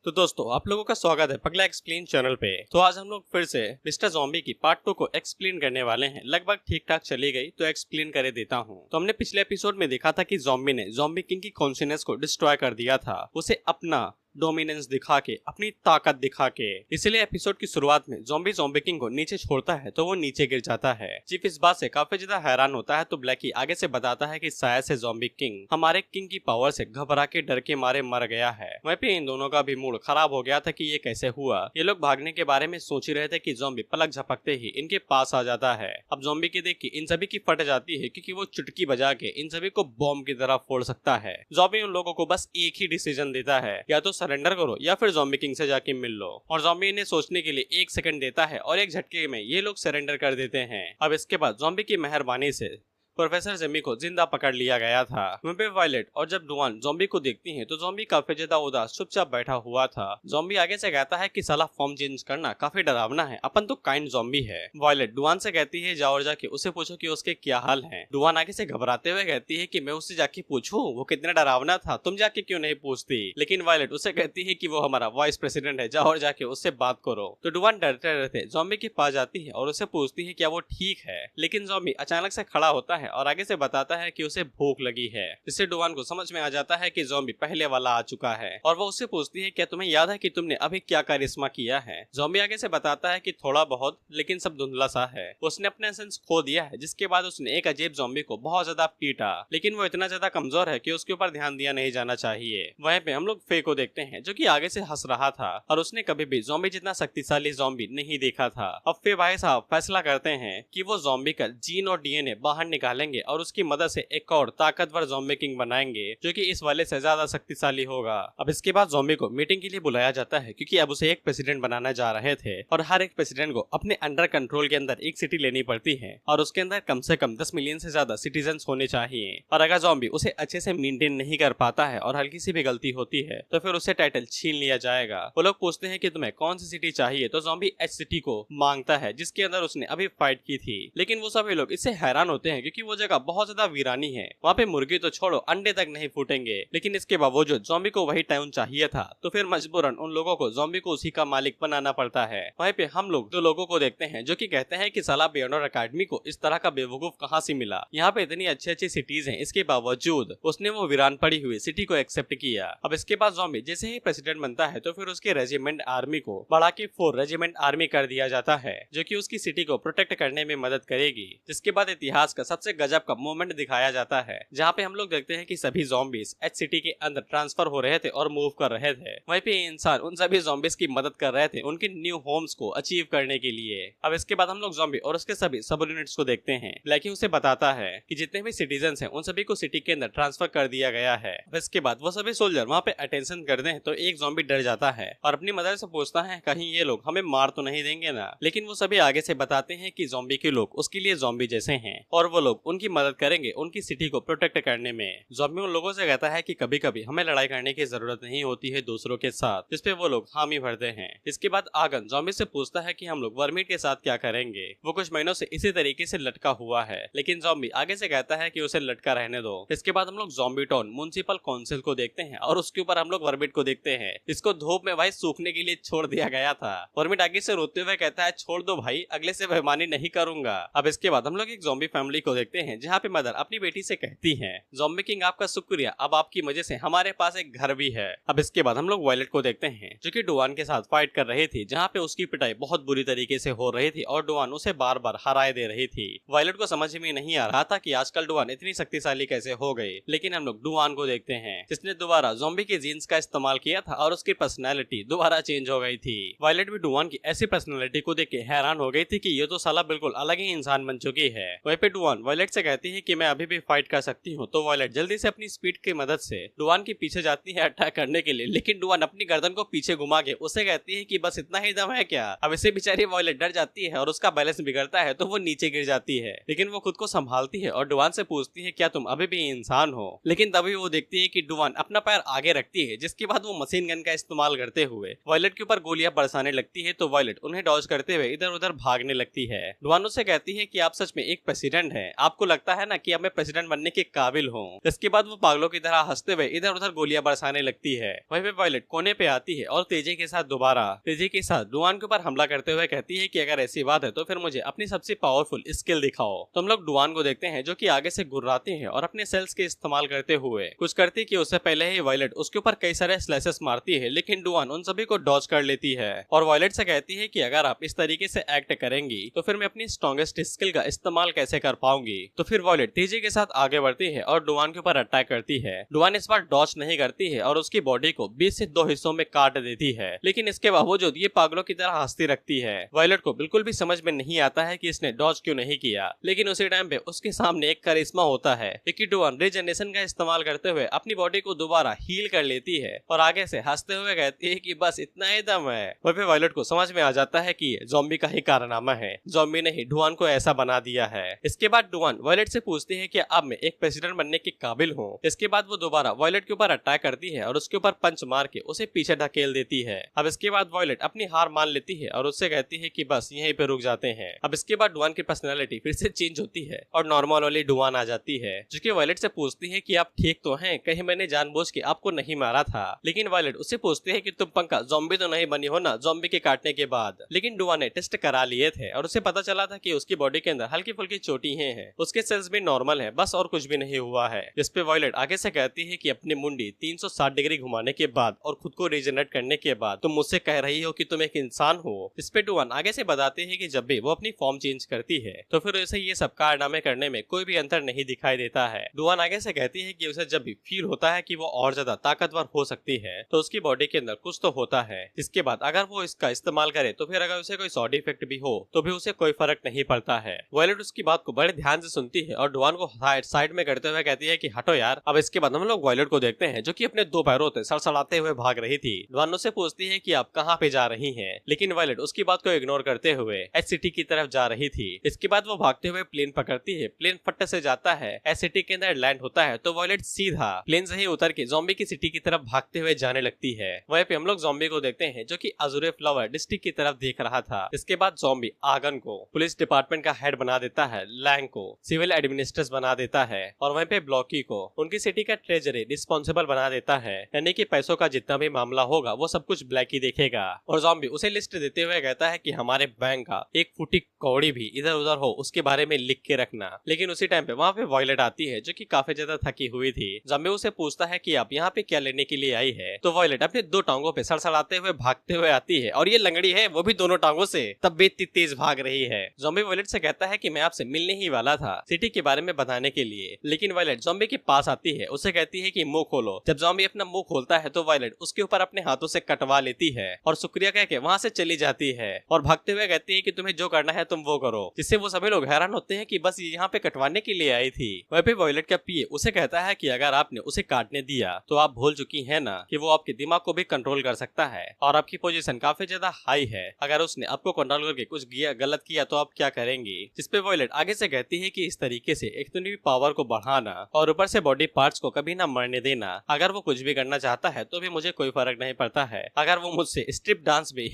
तो दोस्तों आप लोगों का स्वागत है पगला एक्सप्लेन चैनल पे। तो आज हम लोग फिर से मिस्टर ज़ॉम्बी की पार्ट 2 को एक्सप्लेन करने वाले हैं। लगभग ठीक ठाक चली गई तो एक्सप्लेन करे देता हूँ। तो हमने पिछले एपिसोड में देखा था कि ज़ॉम्बी ने ज़ॉम्बी किंग की कॉन्शियसनेस को डिस्ट्रॉय कर दिया था, उसे अपना डोमिनेंस दिखा के, अपनी ताकत दिखा के। इसलिए एपिसोड की शुरुआत में ज़ॉम्बी किंग को नीचे छोड़ता है तो वो नीचे गिर जाता है। चीफ इस बात से काफी ज्यादा हैरान होता है तो ब्लैकी आगे से बताता है कि शायद से ज़ॉम्बी किंग हमारे किंग की पावर से घबरा के डर के मारे मर गया है। वहीं पे इन दोनों का भी मूड खराब हो गया था कि ये कैसे हुआ। ये लोग भागने के बारे में सोच ही रहे थे कि ज़ॉम्बी पलक झपकते ही इनके पास आ जाता है। अब ज़ॉम्बी के देख के इन सभी की फट जाती है क्योंकि वो चुटकी बजा के इन सभी को बॉम्ब की तरह फोड़ सकता है। ज़ॉम्बी उन लोगों को बस एक ही डिसीजन देता है, या तो सरेंडर करो या फिर ज़ॉम्बी किंग से जाके मिल लो। और ज़ॉम्बी इन्हें सोचने के लिए 1 सेकंड देता है और एक झटके में ये लोग सरेंडर कर देते हैं। अब इसके बाद ज़ॉम्बी की मेहरबानी से प्रोफेसर जेमी को जिंदा पकड़ लिया गया था। वहीं पे वायलेट और जब डुआन ज़ॉम्बी को देखती है तो ज़ॉम्बी काफी ज्यादा उदास चुपचाप बैठा हुआ था। ज़ॉम्बी आगे से कहता है कि साला फॉर्म चेंज करना काफी डरावना है, अपन तो काइंड ज़ॉम्बी है। वायलेट डुआन से कहती है जाओ और जाके उसे पूछो कि उसके क्या हाल है। डुआन आगे से घबराते हुए कहती है कि मैं उससे जाके पूछूं, वो कितना डरावना था, तुम जाके क्यों नहीं पूछती। लेकिन वायलेट उसे कहती है कि वो हमारा वाइस प्रेसिडेंट है, जाओ और जाके उससे बात करो। तो डुआन डरते डरते ज़ॉम्बी के पास जाती है और उसे पूछती है क्या वो ठीक है। लेकिन ज़ॉम्बी अचानक से खड़ा होता है और आगे से बताता है कि उसे भूख लगी है। इससे डुआन को समझ में आ जाता है कि ज़ॉम्बी पहले वाला आ चुका है और वो उससे पूछती है क्या तुम्हें याद है कि तुमने अभी क्या करिश्मा किया है। ज़ॉम्बी आगे से बताता है कि थोड़ा बहुत, लेकिन सब धुंधला सा है। उसने अपना एसेंस खो दिया है, जिसके बाद उसने एक अजीब ज़ॉम्बी को बहुत ज्यादा पीटा, लेकिन वो इतना ज्यादा कमजोर है कि उसके ऊपर ध्यान दिया नहीं जाना चाहिए। वहीं पे हम लोग फे को देखते हैं जो कि आगे से हंस रहा था और उसने कभी भी ज़ॉम्बी जितना शक्तिशाली ज़ॉम्बी नहीं देखा था। अब फे भाई साहब फैसला करते हैं कि वो ज़ॉम्बी का जीन और डीएनए बाहर निकालेंगे और उसकी मदद से एक और ताकतवर ज़ॉम्बी किंग बनाएंगे जो कि इस वाले से ज्यादा शक्तिशाली होगा। अब इसके बाद ज़ॉम्बी को मीटिंग के लिए बुलाया जाता है क्योंकि अब उसे एक प्रेसिडेंट बनाने जा रहे थे और हर एक प्रेसिडेंट को अपने अंडर कंट्रोल के अंदर एक सिटी लेनी पड़ती है और उसके अंदर कम से कम 10 मिलियन से ज्यादा सिटीजन होने चाहिए। और अगर ज़ॉम्बी उसे अच्छे से मेंटेन नहीं कर पाता है और हल्की सी भी गलती होती है तो फिर उसे टाइटल छीन लिया जाएगा। वो लोग पूछते हैं कि तुम्हें कौन सी सिटी चाहिए तो ज़ॉम्बी एच सिटी को मांगता है जिसके अंदर उसने अभी फाइट की थी। लेकिन वो सभी लोग इससे हैरान होते हैं क्योंकि वो जगह बहुत ज्यादा वीरानी है, वहाँ पे मुर्गी तो छोड़ो अंडे तक नहीं फूटेंगे। लेकिन इसके बावजूद ज़ॉम्बी को वही टाउन चाहिए था तो फिर मजबूरन उन लोगों को ज़ॉम्बी को उसी का मालिक बनाना पड़ता है। वहीं पे हम लोग 2 लोगों को देखते हैं जो कि कहते हैं कि साला बियॉन्डर अकेडमी को इस तरह का बेवकूफ कहाँ से मिला, यहाँ पे इतनी अच्छी अच्छी सिटीज हैं, इसके बावजूद उसने वो वीरान पड़ी हुई सिटी को एक्सेप्ट किया। अब इसके बाद ज़ॉम्बी जैसे ही प्रेसिडेंट बनता है तो फिर उसके रेजिमेंट आर्मी को बढ़ा के 4 रेजिमेंट आर्मी कर दिया जाता है जो कि उसकी सिटी को प्रोटेक्ट करने में मदद करेगी। जिसके बाद इतिहास का सबसे गजब का मोमेंट दिखाया जाता है जहाँ पे हम लोग देखते हैं कि सभी ज़ॉम्बीज एच सिटी के अंदर ट्रांसफर हो रहे थे और मूव कर रहे थे। वहीं पे इंसान उन सभी ज़ॉम्बीज की मदद कर रहे थे उनके न्यू होम्स को अचीव करने के लिए। अब इसके बाद हम लोग ज़ॉम्बी और उसके सभी सब यूनिट्स को देखते हैं। ब्लैकी उसे बताता है कि जितने भी सिटीजन हैं उन सभी को सिटी के अंदर ट्रांसफर कर दिया गया है। अब इसके बाद वो सभी सोल्जर वहाँ पे अटेंशन करते हैं तो एक ज़ॉम्बी डर जाता है और अपनी मदर से पूछता है कहीं ये लोग हमें मार तो नहीं देंगे ना। लेकिन वो सभी आगे से बताते हैं कि ज़ॉम्बी के लोग उसके लिए ज़ॉम्बी जैसे हैं और वो लोग उनकी मदद करेंगे उनकी सिटी को प्रोटेक्ट करने में। ज़ॉम्बी उन लोगों से कहता है कि कभी कभी हमें लड़ाई करने की जरूरत नहीं होती है दूसरों के साथ, जिस पे वो लोग हामी भरते हैं। इसके बाद आगन ज़ॉम्बी से पूछता है कि हम लोग वर्मिट के साथ क्या करेंगे। वो कुछ महीनों से इसी तरीके से लटका हुआ है, लेकिन ज़ॉम्बी आगे से कहता है कि उसे लटका रहने दो। इसके बाद हम लोग ज़ॉम्बी टाउन म्युनिसिपल काउंसिल को देखते हैं और उसके ऊपर हम लोग वर्मिट को देखते हैं। इसको धूप में भाई सूखने के लिए छोड़ दिया गया था। वर्मिट आगे से रोते हुए कहता है छोड़ दो भाई, अगले से बेईमानी नहीं करूंगा। अब इसके बाद हम लोग एक ज़ॉम्बी फैमिली को देखते हैं जहाँ पे मदर अपनी बेटी से कहती है ज़ॉम्बी किंग आपका शुक्रिया, अब आपकी वजह से हमारे पास एक घर भी है। अब इसके बाद हम लोग वायलेट को देखते हैं जो कि डुआन के साथ फाइट कर रही थी जहाँ पे उसकी पिटाई बहुत बुरी तरीके से हो रही थी और डुआन उसे बार बार हराए दे रही थी। वायलेट को समझ में नहीं आ रहा था कि आजकल डुआन इतनी शक्तिशाली कैसे हो गई। लेकिन हम लोग डुआन को देखते हैं जिसने दोबारा ज़ॉम्बी के जीन्स का इस्तेमाल किया था और उसकी पर्सनैलिटी दोबारा चेंज हो गई थी। वायलेट भी डुआन की ऐसी पर्सनैलिटी को देख के हैरान हो गई थी कि ये तो साला बिल्कुल अलग ही इंसान बन चुकी है। वहीं पे डुआन वायलेट से कहती है कि मैं अभी भी फाइट कर सकती हूँ तो वायलेट जल्दी से अपनी स्पीड की मदद से डुआन के पीछे जाती है अटैक करने के लिए। लेकिन डुआन अपनी गर्दन को पीछे घुमा के उसे कहती है कि बस इतना ही दम है क्या। अब इसे बेचारी वायलेट डर जाती है और उसका बैलेंस बिगड़ता है तो वो नीचे गिर जाती है। लेकिन वो खुद को संभालती है और डुआन से पूछती है क्या तुम अभी भी इंसान हो। लेकिन तभी वो देखती है कि डुआन अपना पैर आगे रखती है जिसके बाद वो मशीन गन का इस्तेमाल करते हुए वायलेट के ऊपर गोलियां बरसाने लगती है तो वायलेट उन्हें डॉज करते हुए इधर उधर भागने लगती है। डुआन उससे कहती है कि आप सच में एक प्रेसिडेंट हैं, आप आपको लगता है ना कि अब मैं प्रेसिडेंट बनने के काबिल हूँ। इसके बाद वो पागलों की तरह हंसते हुए इधर उधर गोलियां बरसाने लगती है। वहीं पे वायलेट कोने पे आती है और तेजी के साथ डुआन के ऊपर हमला करते हुए कहती है कि अगर ऐसी बात है तो फिर मुझे अपनी सबसे पावरफुल स्किल दिखाओ। तो हम लोग डुआन को देखते हैं जो कि आगे से गुर्राती है और अपने सेल्स के इस्तेमाल करते हुए कुछ करती कि उससे पहले ही वायलेट उसके ऊपर कई सारे स्लैशेस मारती है, लेकिन डुआन उन सभी को डॉज कर लेती है और वायलेट से कहती है कि अगर आप इस तरीके से एक्ट करेंगी तो फिर मैं अपनी स्ट्रॉन्गेस्ट स्किल का इस्तेमाल कैसे कर पाऊंगी। तो फिर वायलेट तेजी के साथ आगे बढ़ती है और डुआन के ऊपर अटैक करती है। डुआन इस बार डॉज नहीं करती है और उसकी बॉडी को 20 से 2 हिस्सों में काट देती है, लेकिन इसके बावजूद ये पागलों की तरह हंसती रखती है। वायलेट को बिल्कुल भी समझ में नहीं आता है कि इसने डॉज क्यों नहीं किया, लेकिन उसी टाइम पे उसके सामने एक करिश्मा होता है कि डुआन रीजनरेशन का इस्तेमाल करते हुए अपनी बॉडी को दोबारा हील कर लेती है और आगे से हंसते हुए कहती है कि बस इतना ही दम है। वहीं पे वायलेट को समझ में आ जाता है कि ये ज़ॉम्बी का ही कारनामा है, ज़ॉम्बी ने ही डुआन को ऐसा बना दिया है। इसके बाद डुआन वायलेट से पूछती है कि अब मैं एक प्रेसिडेंट बनने के काबिल हूँ। इसके बाद वो दोबारा वायलेट के ऊपर अटैक करती है और उसके ऊपर पंच मार के उसे पीछे ढकेल देती है। अब इसके बाद वायलेट अपनी हार मान लेती है और उससे कहती है कि बस यहीं पे रुक जाते हैं। अब इसके बाद डुआन की पर्सनैलिटी फिर से चेंज होती है और नॉर्मल वाली डुआन आ जाती है, जो कि वायलेट से पूछती है कि आप ठीक तो हैं, कहीं मैंने जानबूझ के आपको नहीं मारा था। लेकिन वायलेट उससे पूछती है कि तुम पंखा ज़ॉम्बी तो नहीं बनी हो ना ज़ॉम्बी के काटने के बाद। लेकिन डुआन ने टेस्ट करा लिए थे और उसे पता चला था कि उसकी बॉडी के अंदर हल्की फुल्की चोटी हैं, उसके सेल्स भी नॉर्मल है, बस और कुछ भी नहीं हुआ है। जिस पे वायलेट आगे से कहती है कि अपनी मुंडी 360 डिग्री घुमाने के बाद और खुद को रीजनरेट करने के बाद तुम मुझसे कह रही हो कि तुम एक इंसान हो। इस पे डुआन आगे से बताती है कि जब भी वो अपनी फॉर्म चेंज करती है तो फिर उसे ये सब कारनामे करने में कोई भी अंतर नहीं दिखाई देता है। डुआन आगे से कहती है कि उसे जब भी फील होता है कि वो और ज्यादा ताकतवर हो सकती है तो उसकी बॉडी के अंदर कुछ तो होता है। इसके बाद अगर वो इसका इस्तेमाल करे तो फिर अगर उसे कोई साइड इफेक्ट भी हो तो भी उसे कोई फर्क नहीं पड़ता है। वायलेट उसकी बात को बड़े ध्यान से सुनती है और डुआन को साइड में करते हुए कहती है कि हटो यार। अब इसके बाद हम लोग वायलेट को देखते हैं जो कि अपने 2 पैरों से सड़सड़ाते हुए भाग रही थी। डुआन से पूछती है कि आप कहाँ पे जा रही हैं, लेकिन वायलेट उसकी बात को इग्नोर करते हुए एच सिटी की तरफ जा रही थी। इसके बाद वो भागते हुए प्लेन पकड़ती है, प्लेन फट से जाता है, एच सिटी के अंदर लैंड होता है तो वायलेट सीधा प्लेन से ही उतर के ज़ॉम्बी की सिटी की तरफ भागते हुए जाने लगती है। वहीं पे हम लोग ज़ॉम्बी को देखते हैं जो कि अजूरे फ्लावर डिस्ट्रिक्ट की तरफ देख रहा था। इसके बाद ज़ॉम्बी आगन को पुलिस डिपार्टमेंट का हेड बना देता है, लैंग को सिविल एडमिनिस्ट्रेटर बना देता है और वहीं पे ब्लॉकी को उनकी सिटी का ट्रेजरी रिस्पॉन्सिबल बना देता है, यानी कि पैसों का जितना भी मामला होगा वो सब कुछ ब्लैक ही देखेगा। और ज़ॉम्बी उसे लिस्ट देते हुए कहता है कि हमारे बैंक का 1 फुटी कौड़ी भी इधर उधर हो उसके बारे में लिख के रखना। लेकिन उसी टाइम पे वहाँ पे वायलेट आती है जो कि काफी ज्यादा थकी हुई थी। ज़ॉम्बी उसे पूछता है कि आप यहाँ पे क्या लेने के लिए आई है, तो वायलेट अपने 2 टांगों पे सड़सड़ाते हुए भागते हुए आती है और ये लंगड़ी है वो भी दोनों टांगों से तब भी इतनी तेज भाग रही है। ज़ॉम्बी वायलेट से कहता है कि मैं आपसे मिलने ही वाला था सिटी के बारे में बताने के लिए, लेकिन वायलेट ज़ॉम्बी के पास आती है, उसे कहती है कि मुंह खोलो। जब ज़ॉम्बी अपना मुंह खोलता है तो वायलेट उसके ऊपर अपने हाथों से कटवा लेती है और शुक्रिया कह के वहाँ से चली जाती है और भागते हुए कहती है कि तुम्हें जो करना है तुम वो करो, जिससे वो सभी लोग हैरान होते हैं कि बस यहाँ पे कटवाने के लिए आई थी। वहीं पे वायलेट का पीए उसे कहता है कि अगर आपने उसे काटने दिया तो आप भूल चुकी है ना कि वो आपके दिमाग को भी कंट्रोल कर सकता है और आपकी पोजीशन काफी ज्यादा हाई है, अगर उसने आपको कंट्रोल करके कुछ गलत किया तो आप क्या करेंगी। जिस पे वायलेट आगे से कहती है कि इस तरीके से एक तो पावर को बढ़ाना और ऊपर से बॉडी पार्ट्स को कभी ना मरने देना, अगर वो कुछ भी करना चाहता है तो भी मुझे कोई फर्क नहीं पड़ता है, अगर वो मुझसे स्ट्रिप डांस भी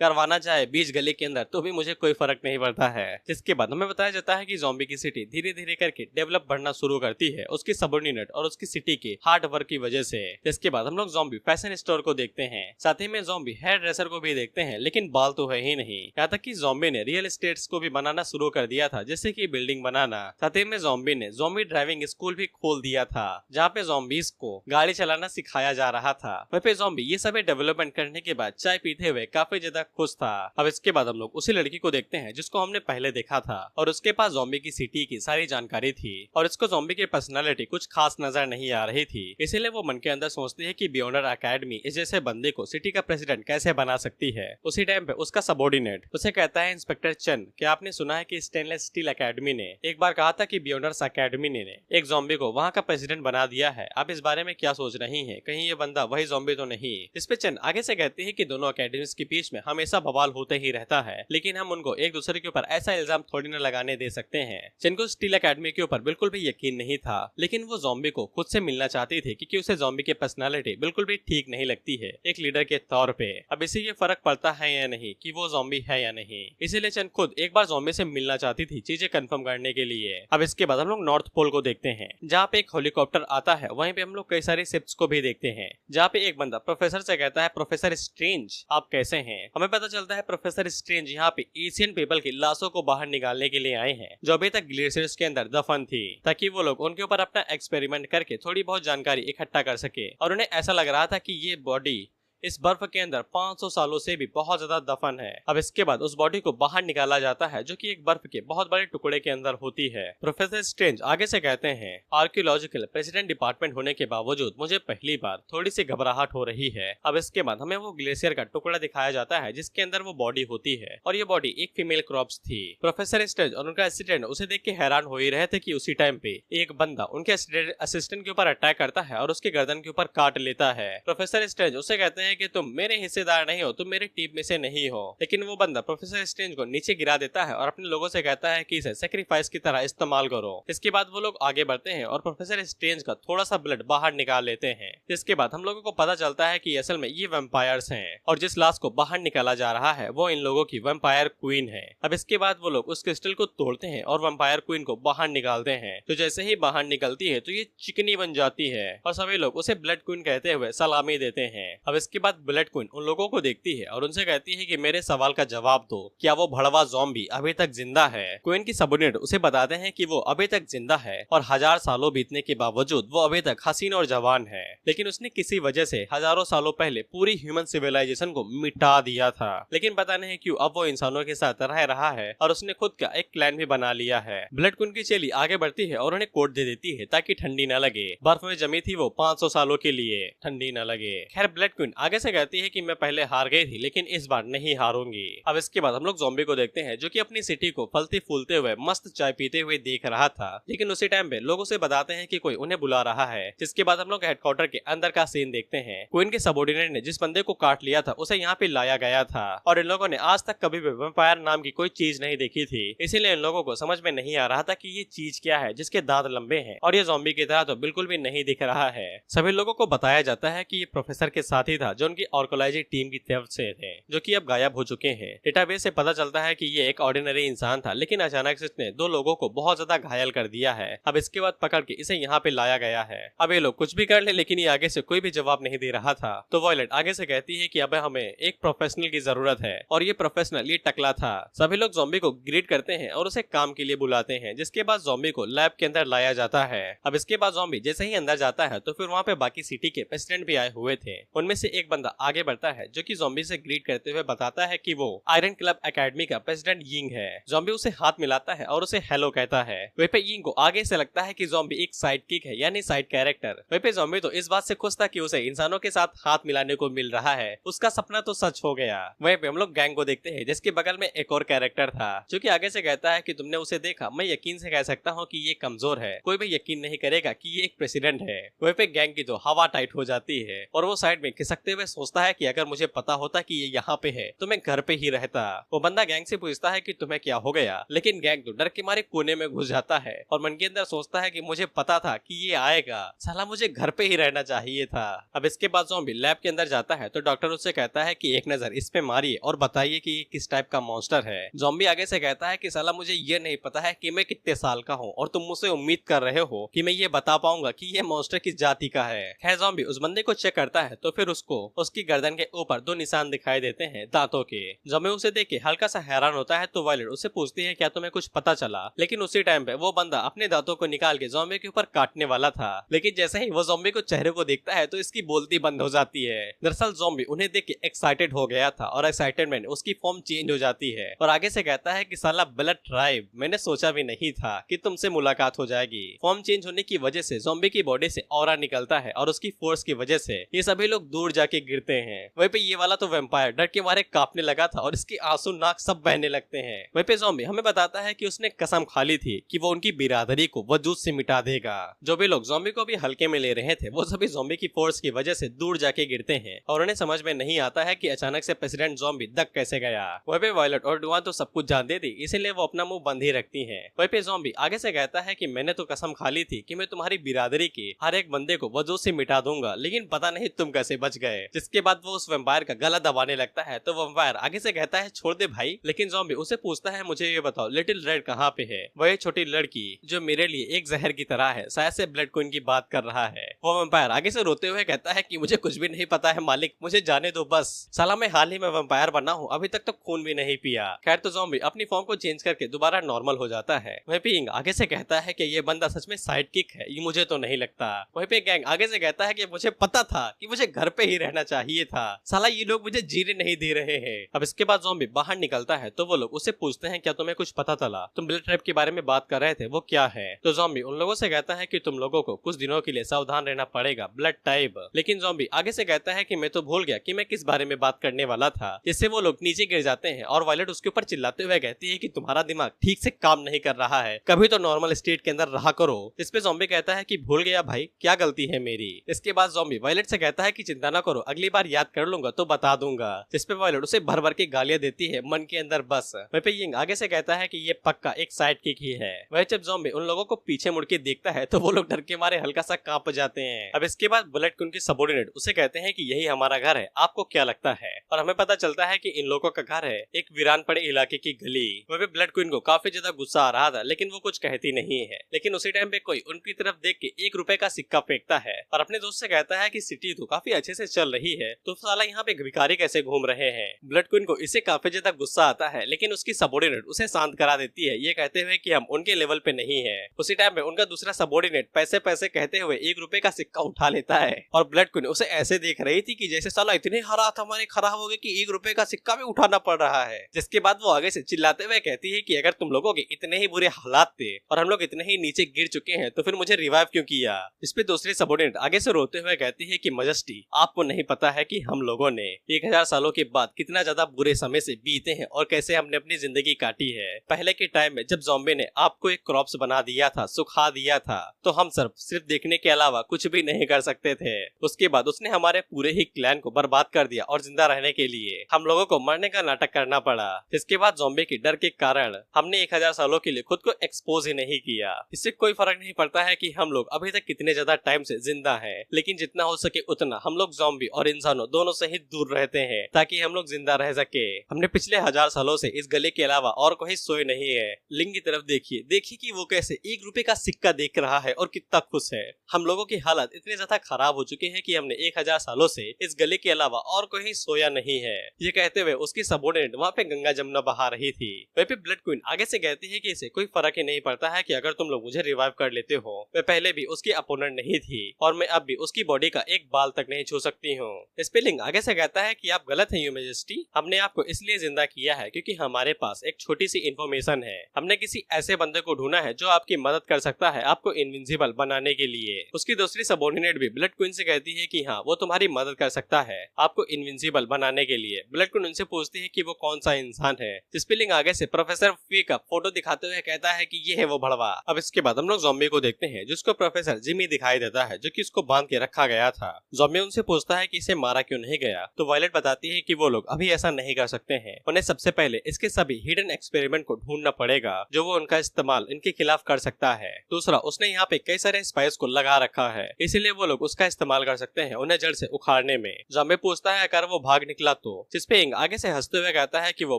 करवाना चाहे बीच गली के अंदर तो भी मुझे कोई फर्क नहीं पड़ता है। जिसके बाद हमें बताया जाता है कि ज़ॉम्बी की सिटी धीरे धीरे करके डेवलप बढ़ना शुरू करती है उसकी सबऑर्डिनेट और उसकी सिटी के हार्ड वर्क की वजह से। जिसके बाद हम लोग ज़ॉम्बी फैशन स्टोर को देखते हैं, साथ ही में ज़ॉम्बी हेयर ड्रेसर को भी देखते हैं, लेकिन बाल तो है ही नहीं। यहाँ तक कि ज़ॉम्बी ने रियल एस्टेट्स को भी बनाना शुरू कर दिया था, जैसे कि बिल्डिंग बनाना। साथ ही में ज़ॉम्बी ने ज़ॉम्बी ड्राइविंग स्कूल भी खोल दिया था जहाँ पे ज़ॉम्बीज को गाड़ी चलाना सिखाया जा रहा था। वहीं पे ज़ॉम्बी ये सभी डेवलपमेंट करने के बाद चाय पीते हुए काफी ज्यादा खुश था। अब इसके बाद हम लोग उसी लड़की को देखते हैं जिसको हमने पहले देखा था और उसके पास ज़ॉम्बी की सिटी की सारी जानकारी थी और इसको ज़ॉम्बी की पर्सनालिटी कुछ खास नजर नहीं आ रही थी, इसीलिए वो मन के अंदर सोचती है कि बियॉन्डर एकेडमी इस जैसे बंदे को सिटी का प्रेसिडेंट कैसे बना सकती है। उसी टाइम पे उसका सबऑर्डिनेट उसे कहता है, इंस्पेक्टर चन क्या आपने सुना है कि स्टेनलेस स्टील एकेडमी ने एक बार कहा था कि बियॉन्डर्स एकेडमी ने एक ज़ॉम्बी को वहाँ का प्रेसिडेंट बना दिया है, आप इस बारे में क्या सोच रही हैं, कहीं ये बंदा वही ज़ॉम्बी तो नहीं। इस पे चन आगे से कहती है कि दोनों एकेडमीज के बीच में हमेशा बवाल होते ही रहता है, लेकिन हम उनको एक दूसरे के ऊपर ऐसा इल्जाम थोड़ी न लगाने दे सकते हैं। चन को स्टील एकेडमी के ऊपर बिल्कुल भी यकीन नहीं था, लेकिन वो ज़ॉम्बी को खुद से मिलना चाहती थी क्योंकि उसे ज़ॉम्बी की पर्सनालिटी बिल्कुल भी ठीक नहीं लगती है एक लीडर के तौर पे। अब इसे ये फर्क पड़ता है या नहीं कि वो ज़ॉम्बी है या नहीं, इसीलिए चन खुद एक बार ज़ॉम्बी से मिलना चाहती थी चीजें कंफर्म करने के लिए। अब इसके बाद हम लोग नॉर्थ पोल को देखते हैं, जहाँ पे एक हेलीकॉप्टर आता है। वहीं पे हम लोग कई सारी शिप्स को भी देखते हैं, जहाँ पे एक बंदा प्रोफेसर से कहता है, प्रोफेसर स्ट्रेंज आप कैसे हैं। हमें पता चलता है प्रोफेसर स्ट्रेंज यहाँ पे एशियन पीपल की लाशों को बाहर निकालने के लिए आए हैं, जो अभी तक ग्लेशियर्स के अंदर दफन थी, ताकि वो लोग उनके ऊपर अपना एक्सपेरिमेंट करके थोड़ी बहुत जानकारी इकट्ठा कर सके। और उन्हें ऐसा लग रहा था कि ये बॉडी इस बर्फ के अंदर 500 सालों से भी बहुत ज्यादा दफन है। अब इसके बाद उस बॉडी को बाहर निकाला जाता है, जो कि एक बर्फ के बहुत बड़े टुकड़े के अंदर होती है। प्रोफेसर स्ट्रेंज आगे से कहते हैं, आर्कियोलॉजिकल प्रेसिडेंट डिपार्टमेंट होने के बावजूद मुझे पहली बार थोड़ी सी घबराहट हो रही है। अब इसके बाद हमें वो ग्लेशियर का टुकड़ा दिखाया जाता है, जिसके अंदर वो बॉडी होती है, और ये बॉडी एक फीमेल क्रॉप्स थी। प्रोफेसर स्ट्रेंज और उनका असिस्टेंट उसे देख के हैरान हो ही रहे थे कि उसी टाइम पे एक बंदा उनके असिस्टेंट के ऊपर अटैक करता है और उसके गर्दन के ऊपर काट लेता है। प्रोफेसर स्ट्रेंज उसे कहते हैं कि तुम मेरे हिस्सेदार नहीं हो, तुम मेरी टीम में से नहीं हो। लेकिन वो बंदा प्रोफेसर स्ट्रेंज को नीचे गिरा देता है और अपने लोगों से कहता है कि इसे सैक्रिफाइस की तरह इस्तेमाल करो। इसके बाद वो लोग आगे बढ़ते हैं और प्रोफेसर स्ट्रेंज का थोड़ा सा ब्लड बाहर निकाल लेते हैं। जिसके बाद हम लोगों को पता चलता है कि असल में ये वैम्पायर्स हैं, और जिस लाश को बाहर निकाला जा रहा है वो इन लोगों की वैम्पायर क्वीन है। अब इसके बाद वो लोग उस क्रिस्टल को तोड़ते हैं और वैम्पायर क्वीन को बाहर निकालते हैं। तो जैसे ही बाहर निकलती है तो ये चिकनी बन जाती है, और सभी लोग उसे ब्लड क्वीन कहते हुए सलामी देते हैं। अब इसके बाद ब्लड क्वीन उन लोगों को देखती है और उनसे कहती है कि मेरे सवाल का जवाब दो, क्या वो भड़वा ज़ॉम्बी अभी तक जिंदा है। क्वीन की सबऑर्डिनेट उसे बताते हैं कि वो अभी तक जिंदा है, और 1000 सालों बीतने के बावजूद वो अभी तक हसीन और जवान है। लेकिन उसने किसी वजह से हजारों सालों पहले पूरी ह्यूमन सिविलाइजेशन को मिटा दिया था। लेकिन पता नहीं क्यों अब वो इंसानों के साथ रह रहा है, और उसने खुद का एक क्लैन भी बना लिया है। ब्लड क्वीन की चेली आगे बढ़ती है और उन्हें कोट दे देती है ताकि ठंडी न लगे। बर्फ में जमी थी वो 500 सालों के लिए, ठंडी न लगे। खैर ब्लड क्वीन आगे से कहती है कि मैं पहले हार गई थी, लेकिन इस बार नहीं हारूंगी। अब इसके बाद हम लोग ज़ॉम्बी को देखते हैं, जो कि अपनी सिटी को फलते फूलते हुए मस्त चाय पीते हुए देख रहा था। लेकिन उसी टाइम पे लोग उसे बताते हैं कि कोई उन्हें बुला रहा है। जिसके बाद हम लोग हेडक्वार्टर के अंदर का सीन देखते हैं। क्वीन के सबऑर्डिनेट ने जिस बंदे को काट लिया था उसे यहाँ पे लाया गया था, और इन लोगों ने आज तक कभी भी वैम्पायर नाम की कोई चीज नहीं देखी थी। इसीलिए इन लोगों को समझ में नहीं आ रहा था कि ये चीज क्या है जिसके दांत लंबे हैं, और ये ज़ॉम्बी की तरह तो बिल्कुल भी नहीं दिख रहा है। सभी लोगों को बताया जाता है कि ये प्रोफेसर के साथ ही था, जो उनकी आर्कियोलॉजी टीम की तरफ से थे, जो कि अब गायब हो चुके हैं। डेटाबेस से पता चलता है कि ये एक ऑर्डिनरी इंसान था, लेकिन अचानक से इसने 2 लोगों को बहुत ज्यादा घायल कर दिया है। अब इसके बाद पकड़ के इसे यहाँ पे लाया गया है। अब ये लोग कुछ भी कर ले, लेकिन ये आगे से कोई भी जवाब नहीं दे रहा था। तो वॉयलेट आगे से कहती है कि अब हमें एक प्रोफेशनल की जरूरत है, और ये प्रोफेशनल ये टकला था। सभी लोग ज़ॉम्बी को ग्रीट करते हैं और उसे काम के लिए बुलाते हैं। जिसके बाद ज़ॉम्बी को लैब के अंदर लाया जाता है। अब इसके बाद ज़ॉम्बी जैसे ही अंदर जाता है तो फिर वहाँ पे बाकी सिटी के प्रेसिडेंट भी आए हुए थे। उनमें से एक बंदा आगे बढ़ता है, जो कि ज़ॉम्बी से ग्रीट करते हुए बताता है कि वो आयरन क्लब एकेडमी का प्रेसिडेंट यिंग है। ज़ॉम्बी उसे हाथ मिलाता है और उसे हेलो कहता है। वहीं पे यिंग को आगे से लगता है कि ज़ॉम्बी एक साइड किक है, यानी साइड कैरेक्टर। वहीं पे ज़ॉम्बी तो इस बात से खुश था कि उसे इंसानों के साथ हाथ मिलाने को मिल रहा है। उसका सपना तो सच हो गया। वहीं पे हम लोग गैंग को देखते हैं, जिसके बगल में एक और कैरेक्टर था, जो कि आगे से कहता है कि तुमने उसे देखा, मैं यकीन से कह सकता हूँ कि ये कमजोर है, कोई भी यकीन नहीं करेगा कि ये एक प्रेसिडेंट है। वहीं पे गैंग की तो हवा टाइट हो जाती है, और वो साइड में खिसकते हुए सोचता है कि अगर मुझे पता होता कि ये यहाँ पे है तो मैं घर पे ही रहता। वो बंदा गैंग से पूछता है कि तुम्हें क्या हो गया, लेकिन गैंग तो डर के मारे कोने में घुस जाता है, और मन के अंदर सोचता है कि मुझे पता था कि ये आएगा, साला मुझे घर पे ही रहना चाहिए था। अब इसके बाद ज़ॉम्बी लैब के अंदर जाता है तो डॉक्टर उससे कहता है कि एक नजर इस पे मारिए और बताइए कि किस टाइप का मॉन्स्टर है। ज़ॉम्बी आगे से कहता है कि साला मुझे ये नहीं पता है कि मैं कितने साल का हूँ, और तुम मुझसे उम्मीद कर रहे हो कि मैं ये बता पाऊंगा कि ये मॉन्स्टर किस जाति का है। खैर ज़ॉम्बी उस बंदे को चेक करता है तो फिर उसको उसकी गर्दन के ऊपर 2 निशान दिखाई देते हैं दांतों के। ज़ॉम्बी उसे देख के हल्का सा हैरान होता है तो वायलेट उससे पूछती है क्या तुम्हें कुछ पता चला। लेकिन उसी टाइम पे वो बंदा अपने दांतों को निकाल के ज़ॉम्बी के ऊपर काटने वाला था, लेकिन जैसे ही वो ज़ॉम्बी को चेहरे को देखता है तो इसकी बोलती बंद हो जाती है। दरअसल ज़ॉम्बी उन्हें देख के एक्साइटेड हो गया था, और एक्साइटमेंट में उसकी फॉर्म चेंज हो जाती है, और आगे से कहता है कि साला ब्लड ट्राइब, मैंने सोचा भी नहीं था कि तुमसे मुलाकात हो जाएगी। फॉर्म चेंज होने की वजह से ज़ॉम्बी की बॉडी से ऑरा निकलता है, और उसकी फोर्स की वजह से ये सभी लोग दूर जाके गिरते हैं। वहीं पे ये वाला तो वैम्पायर डर के मारे कांपने लगा था, और इसके आंसू नाक सब बहने लगते हैं। वहीं पे ज़ॉम्बी हमें बताता है कि उसने कसम खा ली थी कि वो उनकी बिरादरी को वजूद से मिटा देगा। जो भी लोग ज़ॉम्बी को भी हल्के में ले रहे थे वो सभी ज़ॉम्बी की फोर्स की वजह से दूर जाके गिरते हैं, और उन्हें समझ में नहीं आता है कि अचानक से प्रेसिडेंट ज़ॉम्बी दक कैसे गया। वहीं पे वायलेट और डुआन तो सब कुछ जानते थे, इसीलिए वो अपना मुंह बंद ही रखती हैं। वहीं पे ज़ॉम्बी आगे से कहता है कि मैंने तो कसम खा ली थी कि मैं तुम्हारी बिरादरी के हर एक बंदे को वजूद से मिटा दूंगा, लेकिन पता नहीं तुम कैसे बच गए। जिसके बाद वो उस वैम्पायर का गला दबाने लगता है। तो वैम्पायर आगे से कहता है छोड़ दे भाई, लेकिन ज़ॉम्बी उसे पूछता है मुझे ये बताओ लिटिल रेड कहाँ पे है, वही छोटी लड़की जो मेरे लिए एक जहर की तरह है, शायद से ब्लड क्वीन की बात कर रहा है। वो वैम्पायर आगे से रोते हुए कहता है कि मुझे कुछ भी नहीं पता है मालिक, मुझे जाने दो बस, साला मैं हाल ही में वैम्पायर बना हूँ, अभी तक तो खून भी नहीं पिया। खैर तो ज़ॉम्बी अपनी फॉर्म को चेंज करके दोबारा नॉर्मल हो जाता है। वहीं पे इंग आगे से कहता है कि ये बंदा सच में साइड किक है, ये मुझे तो नहीं लगता। वहीं पे गैंग आगे से कहता है कि मुझे पता था कि मुझे घर पे ही रहना चाहिए था, साला ये लोग मुझे जीने नहीं दे रहे हैं। अब इसके बाद ज़ॉम्बी बाहर निकलता है तो वो लोग उसे पूछते हैं क्या तुम्हें कुछ पता चला, तुम ब्लड ट्रैप के बारे में बात कर रहे थे, वो क्या है। तो ज़ॉम्बी उन लोगों से कहता है कि तुम लोगों को कुछ दिनों के लिए सावधान रहना पड़ेगा, ब्लड टाइप। लेकिन ज़ॉम्बी आगे से कहता है कि मैं तो भूल गया कि मैं किस बारे में बात करने वाला था, जिससे वो लोग नीचे गिर जाते हैं और वायलेट उसके ऊपर चिल्लाते हुए कहती है कि तुम्हारा दिमाग ठीक से काम नहीं कर रहा है, कभी तो नॉर्मल स्टेट के अंदर रहा करो। इस पे ज़ॉम्बी कहता है कि भूल गया भाई, क्या गलती है मेरी। इसके बाद ज़ॉम्बी वायलेट से कहता है कि चिंता ना करो, अगली बार याद कर लूंगा तो बता दूंगा। जिस पे वायलेट उसे भर भर के गालियां देती है मन के अंदर बस। वहीं पे यिंग आगे से कहता है कि ये पक्का एक साइड किक ही है। वह जब ज़ॉम्बी उन लोगों को पीछे मुड़ के देखता है तो वो लोग डर के मारे हल्का सा कांप जाते हैं। अब इसके बाद ब्लड क्वीन के सबऑर्डिनेट उसे कहते हैं कि यही हमारा घर है, आपको क्या लगता है। और हमें पता चलता है कि इन लोगों का घर है एक वीरान पड़े इलाके की गली। वह भी ब्लड क्वीन को काफी ज्यादा गुस्सा आ रहा था, लेकिन वो कुछ कहती नहीं है। लेकिन उसी टाइम पे कोई उनकी तरफ देख के ₹1 का सिक्का फेंकता है और अपने दोस्त से कहता है कि सिटी तो काफी अच्छे से चल रही है, तो साला यहाँ पे भिखारी कैसे घूम रहे हैं। ब्लड क्वीन को इससे काफी ज्यादा गुस्सा आता है, लेकिन उसकी सबऑर्डिनेट उसे शांत करा देती है, ये कहते हुए कि हम उनके लेवल पे नहीं है। उसी टाइम में उनका दूसरा सबऑर्डिनेट पैसे पैसे कहते हुए ₹1 का सिक्का उठा लेता है और ब्लड क्वीन उसे ऐसे देख रही थी कि जैसे साला इतने हालात हमारे खराब हो गए कि ₹1 का सिक्का भी उठाना पड़ रहा है। जिसके बाद वो आगे से चिल्लाते हुए कहती है कि अगर तुम लोगों के इतने ही बुरे हालात थे और हम लोग इतने ही नीचे गिर चुके हैं तो फिर मुझे रिवाइव क्यों किया। इस पे दूसरी सबऑर्डिनेट आगे से रोते हुए कहती है कि मजेस्टी आपको नहीं पता है कि हम लोगों ने 1000 सालों के बाद कितना ज्यादा बुरे समय से बीते हैं और कैसे हमने अपनी जिंदगी काटी है। पहले के टाइम में जब ज़ॉम्बी ने आपको एक क्रॉप्स बना दिया था, सुखा दिया था, तो हम सिर्फ देखने के अलावा कुछ भी नहीं कर सकते थे। उसके बाद उसने हमारे पूरे ही क्लैन को बर्बाद कर दिया और जिंदा रहने के लिए हम लोगों को मरने का नाटक करना पड़ा। इसके बाद ज़ॉम्बी के डर के कारण हमने 1000 सालों के लिए खुद को एक्सपोज ही नहीं किया। इससे कोई फर्क नहीं पड़ता है कि हम लोग अभी तक कितने ज्यादा टाइम से जिंदा हैं, लेकिन जितना हो सके उतना हम लोग ज़ॉम्बी और इंसानों दोनों से ही दूर रहते हैं ताकि हम लोग जिंदा रह सके। हमने पिछले 1000 सालों से इस गले के अलावा और कोई सोए नहीं है। लिंग की तरफ देखिए, देखिए कि वो कैसे ₹1 का सिक्का देख रहा है और कितना खुश है। हम लोगों की हालत इतने ज्यादा खराब हो चुके हैं कि हमने 1000 सालों से इस गले के अलावा और कोई सोया नहीं है। ये कहते हुए उसकी सबऑर्डिनेट वहाँ पे गंगा जमुना बहा रही थी। वहीं पे ब्लड क्वीन आगे से कहती है कि इसे कोई फर्क ही नहीं पड़ता है कि अगर तुम लोग मुझे रिवाइव कर लेते हो। मैं पहले भी उसकी अपोनेंट नहीं थी और मैं अब भी उसकी बॉडी का एक बाल तक नहीं छू सकती हूँ। स्पेलिंग आगे से कहता है कि आप गलत हैं योर मैजेस्टी, हमने आपको इसलिए जिंदा किया है क्योंकि हमारे पास एक छोटी सी इन्फॉर्मेशन है। हमने किसी ऐसे बंदे को ढूंढा है जो आपकी मदद कर सकता है आपको इनविंसिबल बनाने के लिए। उसकी दूसरी सबऑर्डिनेट भी ब्लड क्वीन से कहती है कि हाँ वो तुम्हारी मदद कर सकता है आपको इनविंसिबल बनाने के लिए। ब्लड क्वीन उनसे पूछती है कि वो कौन सा इंसान है। स्पेलिंग आगे से प्रोफेसर फी का फोटो दिखाते हुए कहता है कि ये है वो भड़वा। अब इसके बाद हम लोग ज़ॉम्बी को देखते हैं जिसको प्रोफेसर जिमी दिखाई देता है जो कि उसको बांध के रखा गया था। ज़ॉम्बी उनसे पूछता है कि इसे मारा क्यों नहीं गया, तो वायलेट बताती है कि वो लोग अभी ऐसा नहीं कर सकते हैं, उन्हें सबसे पहले इसके सभी हिडन एक्सपेरिमेंट को ढूंढना पड़ेगा जो वो उनका इस्तेमाल इनके खिलाफ कर सकता है। दूसरा, उसने यहाँ पे कई सारे स्पाइस को लगा रखा है, इसीलिए वो लोग उसका इस्तेमाल कर सकते हैं उन्हें जड़ से उखाड़ने में। ज़ॉम्बी पूछता है अगर वो भाग निकला तो, जिसपे इंग आगे से हंसते हुए कहता है कि वो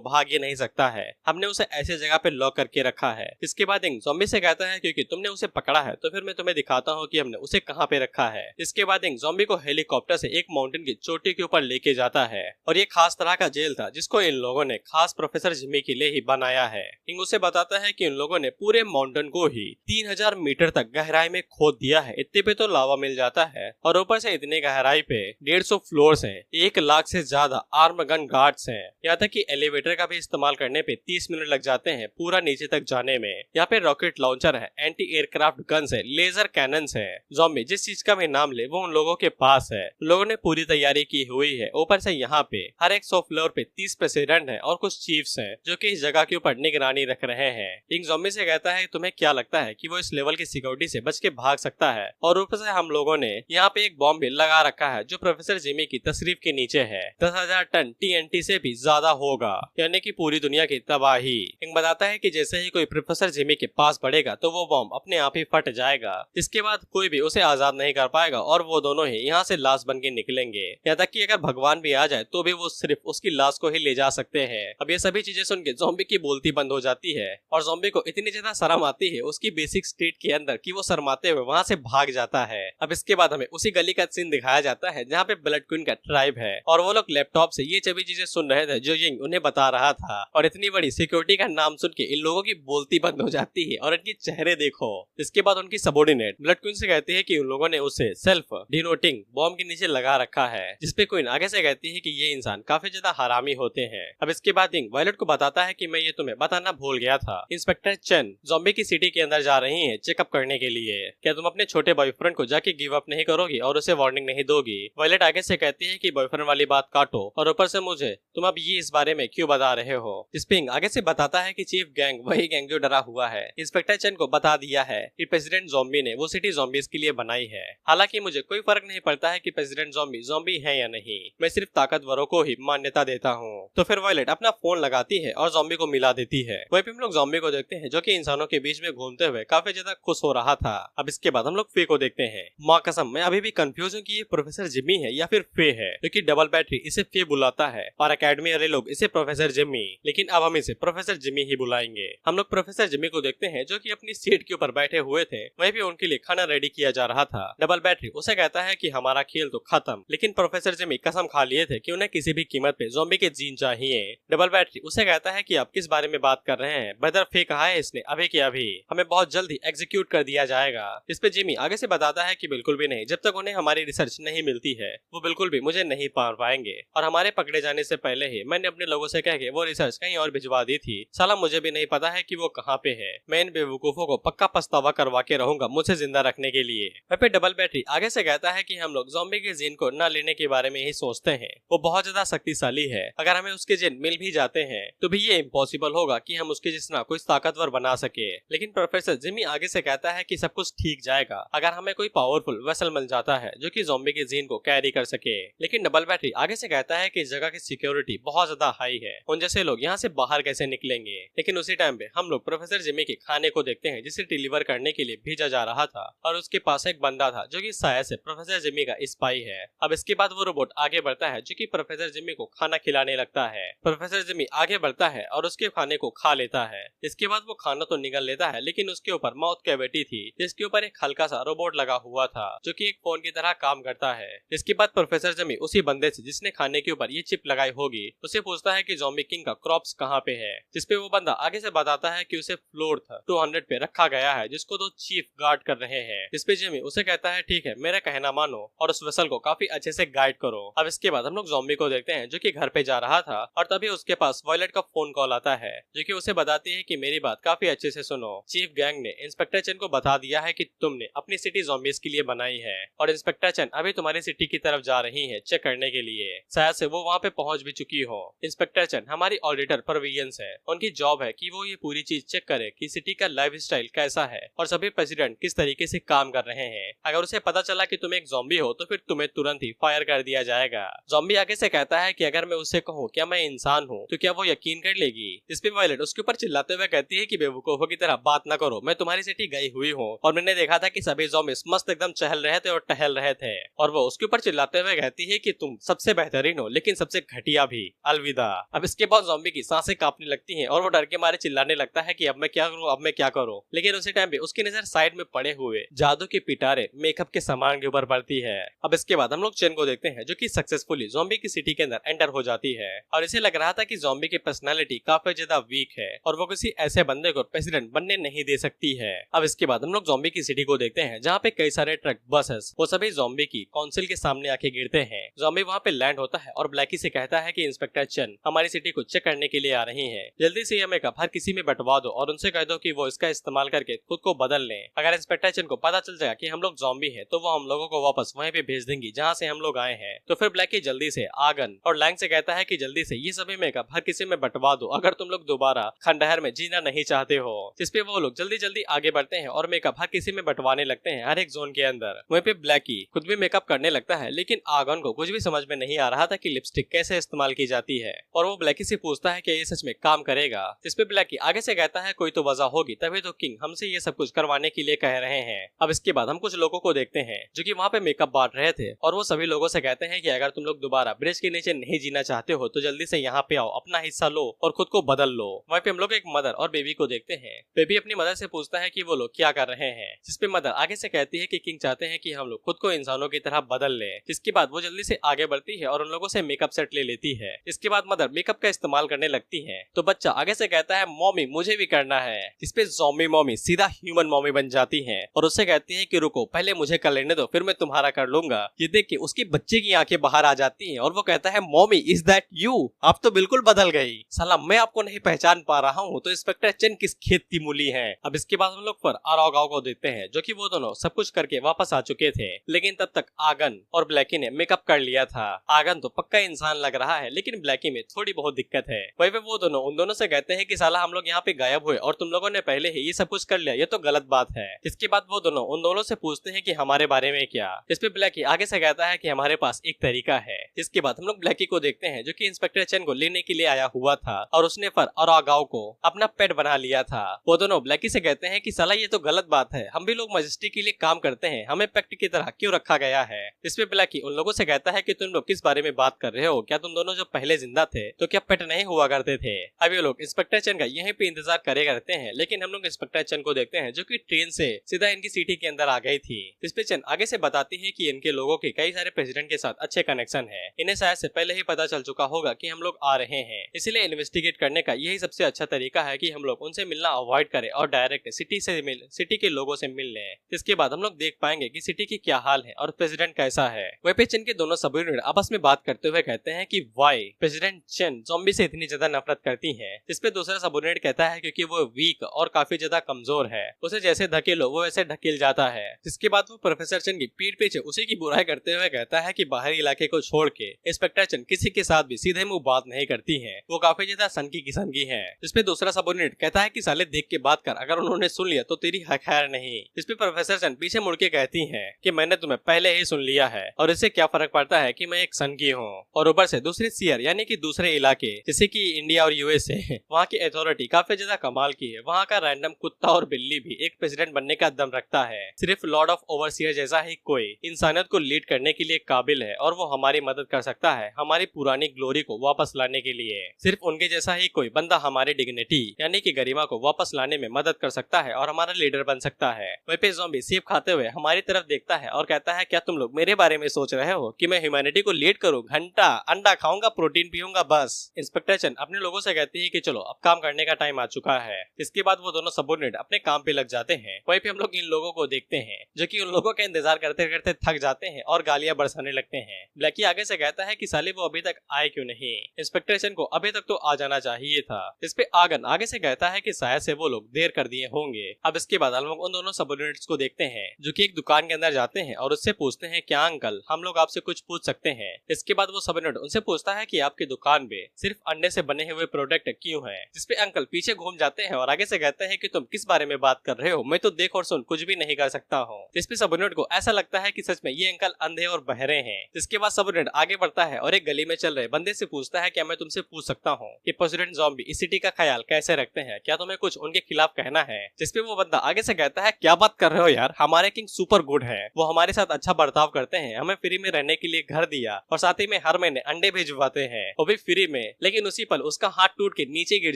भाग ही नहीं सकता है, हमने उसे ऐसी जगह पे लॉक करके रखा है। इसके बाद इंग ज़ॉम्बी से कहता है क्योंकि तुमने उसे पकड़ा है तो फिर मैं तुम्हें दिखाता हूँ कि हमने उसे कहाँ पे रखा है। इसके बाद इंग ज़ॉम्बी को हेलीकॉप्टर से एक माउंटेन की चोटी के ऊपर लेके जाता है और ये खास तरह का जेल था जिसको इन लोगों ने खास प्रोफेसर जिमी के लिए ही बनाया है। इंग उसे बताता है कि इन लोगों ने पूरे माउंटेन को ही 3000 मीटर तक गहराई में खोद दिया है, इतने पे तो लावा मिल जाता है और ऊपर से इतने गहराई पे 150 फ्लोर्स हैं, 1 लाख से ज्यादा आर्म गन गार्ड्स हैं, यहाँ तक कि एलिवेटर का भी इस्तेमाल करने पे 30 मिनट लग जाते हैं पूरा नीचे तक जाने में। यहाँ पे रॉकेट लॉन्चर है, एंटी एयरक्राफ्ट गन्स है, लेजर कैनन्स है। ज़ॉम्बी जिस चीज का भी नाम ले वो उन लोगों के पास है, लोगों ने पूरी तैयारी की हुई है। ऊपर से यहाँ पे हर एक 100 फ्लोर पे 30 प्रेसिडेंट है और कुछ चीफ्स हैं जो कि इस जगह के ऊपर निगरानी रख रहे हैं। इंग ज़ॉम्बी से कहता है तुम्हें क्या लगता है कि वो इस लेवल की सिक्योरिटी से बच के भाग सकता है, और ऊपर से हम लोगों ने यहाँ पे एक बॉम्ब भी लगा रखा है जो प्रोफेसर जिमी की तशरीफ के नीचे है। 10,000 टन TNT से भी ज्यादा होगा, यानी कि पूरी दुनिया की तबाही। इंग बताता है कि जैसे ही कोई प्रोफेसर जिमी के पास बढ़ेगा तो वो बॉम्ब अपने आप ही फट जाएगा। इसके बाद कोई भी उसे आजाद नहीं कर पाएगा और वो दोनों ही यहाँ से लाश बन के निकलेंगे। यहाँ तक कि अगर भगवान भी आ जाए तो भी वो सिर्फ उसकी लाश को ही ले जा सकते हैं। अब ये सभी चीजें सुन के ज़ॉम्बी की बोलती बंद हो जाती है और ज़ॉम्बी को इतनी ज्यादा शर्म आती है उसकी बेसिक स्टेट के अंदर कि वो शर्माते हुए वहाँ से भाग जाता है। अब इसके बाद हमें उसी गली का सीन दिखाया जाता है जहाँ पे ब्लड क्वीन का ट्राइब है और वो लोग लैपटॉप से ये सभी चीजें सुन रहे थे जो यिंग उन्हें बता रहा था। और इतनी बड़ी सिक्योरिटी का नाम सुन के इन लोगों की बोलती बंद हो जाती है और इनके चेहरे देखो। इसके बाद उनकी सबॉर्डिनेट ब्लड क्वीन से कहती है कि उन लोगों ने उसे सेल्फ डिनोटिंग बॉम्ब के नीचे लगा रखा है, जिसपे क्वीन आगे से कहती है कि ये इंसान काफी ज्यादा हरामी होते हैं। अब इसके बाद यिंग वायलेट को बताता है कि मैं ये तुम्हें बताना भूल गया था, इंस्पेक्टर चेन ज़ॉम्बी की सिटी के अंदर जा रही है चेकअप करने के लिए। क्या तुम अपने छोटे बॉयफ्रेंड को जाके गिव अप नहीं करोगी और उसे वार्निंग नहीं दोगी? वायलेट आगे से कहती है कि बॉयफ्रेंड वाली बात काटो और ऊपर से मुझे तुम अब ये इस बारे में क्यों बता रहे हो? स्पिंग आगे से बताता है कि चीफ गैंग वही गैंग जो डरा हुआ है। इंस्पेक्टर चेन को बता दिया है कि प्रेसिडेंट ज़ॉम्बी ने वो सिटी ज़ॉम्बीज के लिए बनाई है। हालांकि मुझे कोई फर्क नहीं पड़ता है कि प्रेसिडेंट ज़ॉम्बी ज़ॉम्बी है या नहीं, मैं सिर्फ ताकतवरों को ही मान्यता देता हूँ। तो फिर वायलेट अपना फोन लगाती है और ज़ॉम्बी को मिला देती है। वहीं पे हम लोग ज़ॉम्बी को देखते हैं जो कि इंसानों के बीच में घूमते हुए काफी ज्यादा खुश हो रहा था। अब इसके बाद हम लोग फे को देखते हैं। माँ कसम मैं अभी भी कंफ्यूज हूँ कि ये प्रोफेसर जिमी है या फिर फे है, क्योंकि डबल बैटरी इसे फे बुलाता है और एकेडमी वाले लोग इसे प्रोफेसर जिमी, लेकिन अब हम इसे प्रोफेसर जिमी ही बुलाएंगे। हम लोग प्रोफेसर जिमी को देखते हैं जो कि अपनी सीट के ऊपर बैठे हुए थे, वहीं पे उनके लिए खाना रेडी किया जा रहा था। डबल बैटरी उसे कहता है कि हमारा खेल तो खत्म, लेकिन प्रोफेसर जिमी कसम खा लिए थे कि उन्हें किसी भी कीमत पे ज़ॉम्बी के जीन चाहिए। डबल बैटरी उसे कहता है कि आप किस बारे में बात कर रहे हैं, ब्रदर फे कहा है इसने अभी के अभी, हमें बहुत जल्दी एग्जीक्यूट कर दिया जाएगा। इस पे जिमी आगे से बताता है कि बिल्कुल भी नहीं, जब तक उन्हें हमारी रिसर्च नहीं मिलती है वो बिल्कुल भी मुझे नहीं पार पाएंगे और हमारे पकड़े जाने से पहले ही मैंने अपने लोगों से कह के वो रिसर्च कहीं और भिजवा दी थी। साला मुझे भी नहीं पता है कि वो कहाँ पे है। मैं इन बेवकूफों को पक्का पछतावा करवा के रहूंगा मुझे जिंदा रखने के लिए। वहीं पे डबल बैटरी आगे से कहता है कि हम लोग ज़ॉम्बी के जीन को न लेने के बारे में ही सोचते हैं, वो बहुत ज्यादा शक्तिशाली है, अगर हमें उसके जीन मिल भी जाते हैं तो भी ये इम्पॉसिबल होगा कि हम उसके जितना कोई ताकतवर बना सके। लेकिन प्रोफेसर जिमी आगे से कहता है कि सब कुछ ठीक जाएगा अगर हमें कोई पावरफुल वेसल मिल जाता है जो कि ज़ॉम्बी के जीन को कैरी कर सके। लेकिन डबल बैटरी आगे से कहता है कि इस जगह की सिक्योरिटी बहुत ज्यादा हाई है, उन जैसे लोग यहाँ से बाहर कैसे निकलेंगे। लेकिन उसी टाइम पे हम लोग प्रोफेसर जिमी के खाने को देखते हैं जिसे डिलीवर करने के लिए भेजा जा रहा था और उसके पास एक बंदा था जो कि शायद से प्रोफेसर जिमी का स्पाई है। अब इसके बाद वो रोबोट आगे बढ़ता है जो कि प्रोफेसर जिमी को खाना खिलाने लगता है। प्रोफेसर जिमी आगे बढ़ता है और उसके खाने को खा लेता है। इसके बाद वो खाना तो निगल लेता है लेकिन उसके ऊपर माउथ कैविटी थी जिसके ऊपर एक हल्का सा रोबोट लगा हुआ था जो कि एक फोन की तरह काम करता है। इसके बाद प्रोफेसर जिमी उसी बंदे से जिसने खाने के ऊपर ये चिप लगाई होगी उसे पूछता है कि ज़ॉम्बी किंग का क्रॉप्स कहाँ पे है, जिसपे वो बंदा आगे से बताता है कि उसे फ्लोर 200 पे रखा गया है जिसको दो चीफ गार्ड कर रहे हैं। जिसपे जिमी उसे कहता है ठीक है मेरा कहना मानो और उस वेसल को काफी अच्छे से गाइड करो। अब इसके बाद हम लोग ज़ॉम्बी को देखते हैं जो कि घर पे जा रहा था और तभी उसके पास वायलेट का फोन कॉल आता है जो कि उसे बताती है कि मेरी बात काफी अच्छे से सुनो, चीफ गैंग ने इंस्पेक्टर चेन को बता दिया है कि तुमने अपनी सिटी ज़ॉम्बीज के लिए बनाई है और इंस्पेक्टर चेन अभी तुम्हारी सिटी की तरफ जा रही है चेक करने के लिए, शायद से वो वहाँ पे पहुँच भी चुकी हो। इंस्पेक्टर चेन हमारी ऑडिटर परविलियंस है, उनकी जॉब है कि वो ये पूरी चीज चेक करे कि सिटी का लाइफ स्टाइल कैसा है और सभी प्रेसिडेंट किस तरीके से काम कर रहे हैं। अगर उसे पता चला कि तुम एक ज़ॉम्बी हो तो फिर तुम्हें तुरंत ही फायर कर दिया जाएगा। ज़ॉम्बी आगे से कहता है कि अगर मैं उससे कहूँ क्या मैं इंसान हूँ तो क्या वो यकीन कर लेगी। इस पे वायलेट उसके ऊपर चिल्लाते हुए कहती है कि बेवकूफों की तरह बात न करो, मैं तुम्हारी सिटी गई हुई हूँ और मैंने देखा था कि सभी ज़ॉम्बीज मस्त एकदम चहल रहे थे और टहल रहे थे। और वो उसके ऊपर चिल्लाते हुए कहती है कि तुम सबसे बेहतरीन हो लेकिन सबसे घटिया भी, अलविदा। अब इसके बाद ज़ॉम्बी की सांसें कांपने लगती हैं और वो डर के मारे चिल्लाने लगता है कि अब मैं क्या करूँ, अब मैं क्या करूँ। लेकिन उसी टाइम पे उसकी नजर साइड में पड़े हुए जादू के पिटारे मेकअप के सामान के ऊपर पड़ती है। अब इसके बाद हम लोग चेन को देखते हैं जो कि सक्सेसफुली ज़ॉम्बी की सिटी के अंदर एंटर हो जाती है और इसे लग रहा था कि ज़ॉम्बी की पर्सनालिटी काफी ज्यादा वीक है और वो किसी ऐसे बंदे को प्रेसिडेंट बनने नहीं दे सकती है। अब इसके बाद हम लोग ज़ॉम्बी की सिटी को देखते हैं जहाँ पे कई सारे ट्रक बसेस वो सभी ज़ॉम्बी की काउंसिल के सामने आके गिरते हैं। ज़ॉम्बी वहाँ पे लैंड होता है और ब्लैकी से कहता है कि इंस्पेक्टर चेन हमारी सिटी को चेक करने के लिए आ रही हैं, जल्दी से ये मेकअप हर किसी में बंटवा दो और उनसे कह दो कि वो इसका इस्तेमाल करके खुद को बदल लें। अगर इंस्पेक्टर चेन को पता चल जाएगा कि हम लोग ज़ॉम्बी हैं तो वो हम लोगों को वापस वहीं पे भेज देंगी जहाँ से हम लोग आए हैं। तो फिर ब्लैकी जल्दी से आगन और लैंग से कहता है कि जल्दी से ये सभी मेकअप हर किसी में बंटवा दो अगर तुम लोग दोबारा खंडहर में जीना नहीं चाहते हो। जिसपे वो लोग जल्दी जल्दी आगे बढ़ते हैं और मेकअप हर किसी में बंटवाने लगते हैं हर एक जोन के अंदर। वहीं पे ब्लैकी खुद भी मेकअप करने लगता है लेकिन आगन को कुछ भी समझ में नहीं आ रहा था कि लिपस्टिक कैसे इस्तेमाल की जाती है और वो ब्लैकी से पूछता है कि ये सच में काम करेगा। जिसपे ब्लैकी आगे से कहता है कोई तो वजह होगी तभी तो किंग हमसे ये सब कुछ करवाने के लिए कह रहे हैं। अब इसके बाद हम कुछ लोगों को देखते हैं जो कि वहाँ पे मेकअप बांट रहे थे और वो सभी लोगों से कहते हैं कि अगर तुम लोग दोबारा ब्रिज के नीचे नहीं जीना चाहते हो तो जल्दी से यहाँ पे आओ, अपना हिस्सा लो और खुद को बदल लो। वहीं पे हम लोग एक मदर और बेबी को देखते हैं। बेबी अपनी मदर से पूछता है कि वो लोग क्या कर रहे हैं, जिसपे मदर आगे से कहती है कि किंग चाहते हैं कि हम लोग खुद को इंसानों की तरह बदल ले। जिसके बाद वो जल्दी से आगे बढ़ती है और उन लोगों से मेकअप सेट ले लेती है। इसके बाद मदर मेकअप का इस्तेमाल करने लगती है तो बच्चा आगे से कहता है मॉमी मुझे भी करना है। जिसपे ज़ॉम्बी मॉमी सीधा ह्यूमन मॉमी बन जाती है और उससे कहती है कि रुको पहले मुझे कर लेने दो, फिर मैं तुम्हारा कर लूंगा। ये देख के उसके बच्चे की आंखें बाहर आ जाती हैं और वो कहता है मॉमी इज दैट यू, आप तो बिल्कुल बदल गई। साला मैं आपको नहीं पहचान पा रहा हूँ तो इंस्पेक्टर चेन किस खेत की मूली है। अब इसके बाद हम लोग पर आराव गांव को देखते हैं जो कि वो दोनों सब कुछ करके वापस आ चुके थे, लेकिन तब तक आगन और ब्लैकी ने मेकअप कर लिया था। आगन तो पक्का इंसान लग रहा है लेकिन ब्लैकी में थोड़ी बहुत दिक्कत है। वहीं पे वो दोनों उन दोनों से कहते हैं कि साला हम लोग यहाँ पे गायब हुए और तुम लोगों ने पहले ही ये सब कुछ कर लिया, ये तो गलत बात है। इसके बाद वो दोनों उन दोनों से पूछते हैं कि हमारे बारे में क्या। इस पे ब्लैकी आगे से कहता है कि हमारे पास एक तरीका है। इसके बाद हम लोग ब्लैकी को देखते हैं जो कि इंस्पेक्टर चेन को लेने के लिए आया हुआ था और उसने पर अरागाव को अपना पेट बना लिया था। वो दोनों ब्लैकी से कहते हैं कि साला ये तो गलत बात है, हम भी लोग मजेस्टी के लिए काम करते हैं, हमें पेट की तरह क्यों रखा गया है। इस पे ब्लैकी उन लोगों से कहता है कि तुम लोग किस बारे में बात कर रहे हो, क्या तुम दोनों जो पहले जिंदा थे तो क्या पेट नहीं हुआ करते थे। अब ये लोग इंस्पेक्टर चेन का यहीं पे इंतजार करे करते हैं, लेकिन हम लोग इंस्पेक्टर चेन को देखते हैं जो कि ट्रेन से सीधा इनकी सिटी के अंदर आ गई थी। इस पे चेन आगे से बताती है कि इनके लोगों के कई सारे प्रेसिडेंट के साथ अच्छे कनेक्शन है, इन्हें शायद से पहले ही पता चल चुका होगा कि हम लोग आ रहे हैं, इसलिए इन्वेस्टिगेट करने का यही सबसे अच्छा तरीका है कि हम लोग उनसे मिलना अवॉइड करें और डायरेक्ट सिटी के लोगों से मिल लें। इसके बाद हम लोग देख पाएंगे कि सिटी की क्या हाल है और प्रेसिडेंट कैसा है। वहीं पे चेन के दोनों सबऑर्डिनेट आपस में बात करते हुए कहते हैं कि वाई प्रेसिडेंट चेन ज़ॉम्बी से इतनी ज्यादा नफरत करती है। इस पे दूसरा सबऑर्डिनेट कहता है क्योंकि वो वीक और काफी ज्यादा कमजोर है, उसे जैसे धकेलो वो वैसे ढकेल जाता है। इसके बाद वो प्रोफेसर चेन की पीठ पीछे उसी की बुराई करते हुए कहता है कि बाहरी इलाके को छोड़ के इंस्पेक्टर चेन किसी के साथ भी सीधे मुंह बात नहीं करती है, वो काफी ज्यादा सनकी किस्म की है। इसपे दूसरा सबऑर्डिनेट कहता है कि साले देख के बात कर, अगर उन्होंने सुन लिया तो तेरी खैर नहीं। इसपे प्रोफेसर चेन पीछे मुड़ के कहती है कि मैंने तुम्हें पहले ही सुन लिया है और इससे क्या फर्क पड़ता है कि मैं एक सनकी हूँ। और ऊपर से दूसरे सीयर यानी कि दूसरे इलाके जैसे कि इंडिया और यूएसए, वहाँ की अथॉरिटी काफी ज्यादा कमाल की है। वहाँ का रैंडम कुत्ता और बिल्ली भी एक प्रेसिडेंट बनने का दम रखता है। सिर्फ लॉर्ड ऑफ ओवरसीयर जैसा ही कोई इंसानियत को लीड करने के लिए काबिल है और वो हमारी मदद कर सकता है हमारी पुरानी ग्लोरी को वापस लाने के लिए। सिर्फ उनके जैसा ही कोई बंदा हमारी डिग्निटी यानी कि गरिमा को वापस लाने में मदद कर सकता है और हमारा लीडर बन सकता है। वहीं पे ज़ॉम्बी सेब खाते हुए हमारी तरफ देखता है और कहता है क्या तुम लोग मेरे बारे में सोच रहे हो कि मैं ह्यूमैनिटी को लीड करूं, घंटा अंडा खाऊंगा, प्रोटीन पीऊंगा बस। इंस्पेक्टर चेन अपने लोगों से कहती है कि चलो अब काम करने का टाइम आ चुका है। इसके बाद वो दोनों सबऑर्डिनेट अपने काम पे लग जाते हैं। वहीं पे हम लोग इन लोगों को देखते हैं जो कि उन लोगों का इंतजार करते करते थक जाते हैं और गालियां बरसाने लगते हैं। ब्लैकी आगे से कहता है कि साले वो अभी तक आए क्यों नहीं, इंस्पेक्टर चेन को अभी तक तो आ जाना चाहिए था। इस पे आगन आगे से कहता है कि शायद से वो लोग देर कर दिए होंगे। अब इसके बाद हम लोग उन दोनों सबऑर्डिनेट्स को देखते हैं जो कि एक दुकान के अंदर जाते हैं और उससे पूछते हैं क्या अंकल हम लोग आपसे कुछ पूछ सकते हैं। इसके बाद वो सबऑर्डिनेट उनसे पूछता है कि आपकी दुकान पे सिर्फ अंडे से बने हुए प्रोडक्ट क्यों है। जिसपे अंकल पीछे घूम जाते हैं और आगे से कहते हैं कि तुम किस बारे में बात कर रहे हो, मैं तो देख और सुन कुछ भी नहीं कर सकता हूँ। जिसपे सबऑर्डिनेट को ऐसा लगता है कि सच में ये अंकल अंधे और बहरे हैं। जिसके बाद सबऑर्डिनेट आगे बढ़ता है और एक गली में चल रहे बंदे से पूछता है क्या मैं तुमसे पूछ सकता हूँ कि प्रेसिडेंट ज़ॉम्बी इस सिटी का ख्याल कैसे रखते हैं, क्या तुम्हें कुछ उनके खिलाफ कहना है। जिसपे वो बंदा आगे से कहता है क्या बात कर रहे हो यार, हमारे किंग सुपर गुड है, वो हमारे साथ अच्छा बर्ताव करते हैं, हमें फ्री में रहने के लिए घर दिया और साथ ही में हर महीने अंडे भिजवाते हैं वो भी फ्री में। लेकिन उसी पल उसका हाथ टूट के नीचे गिर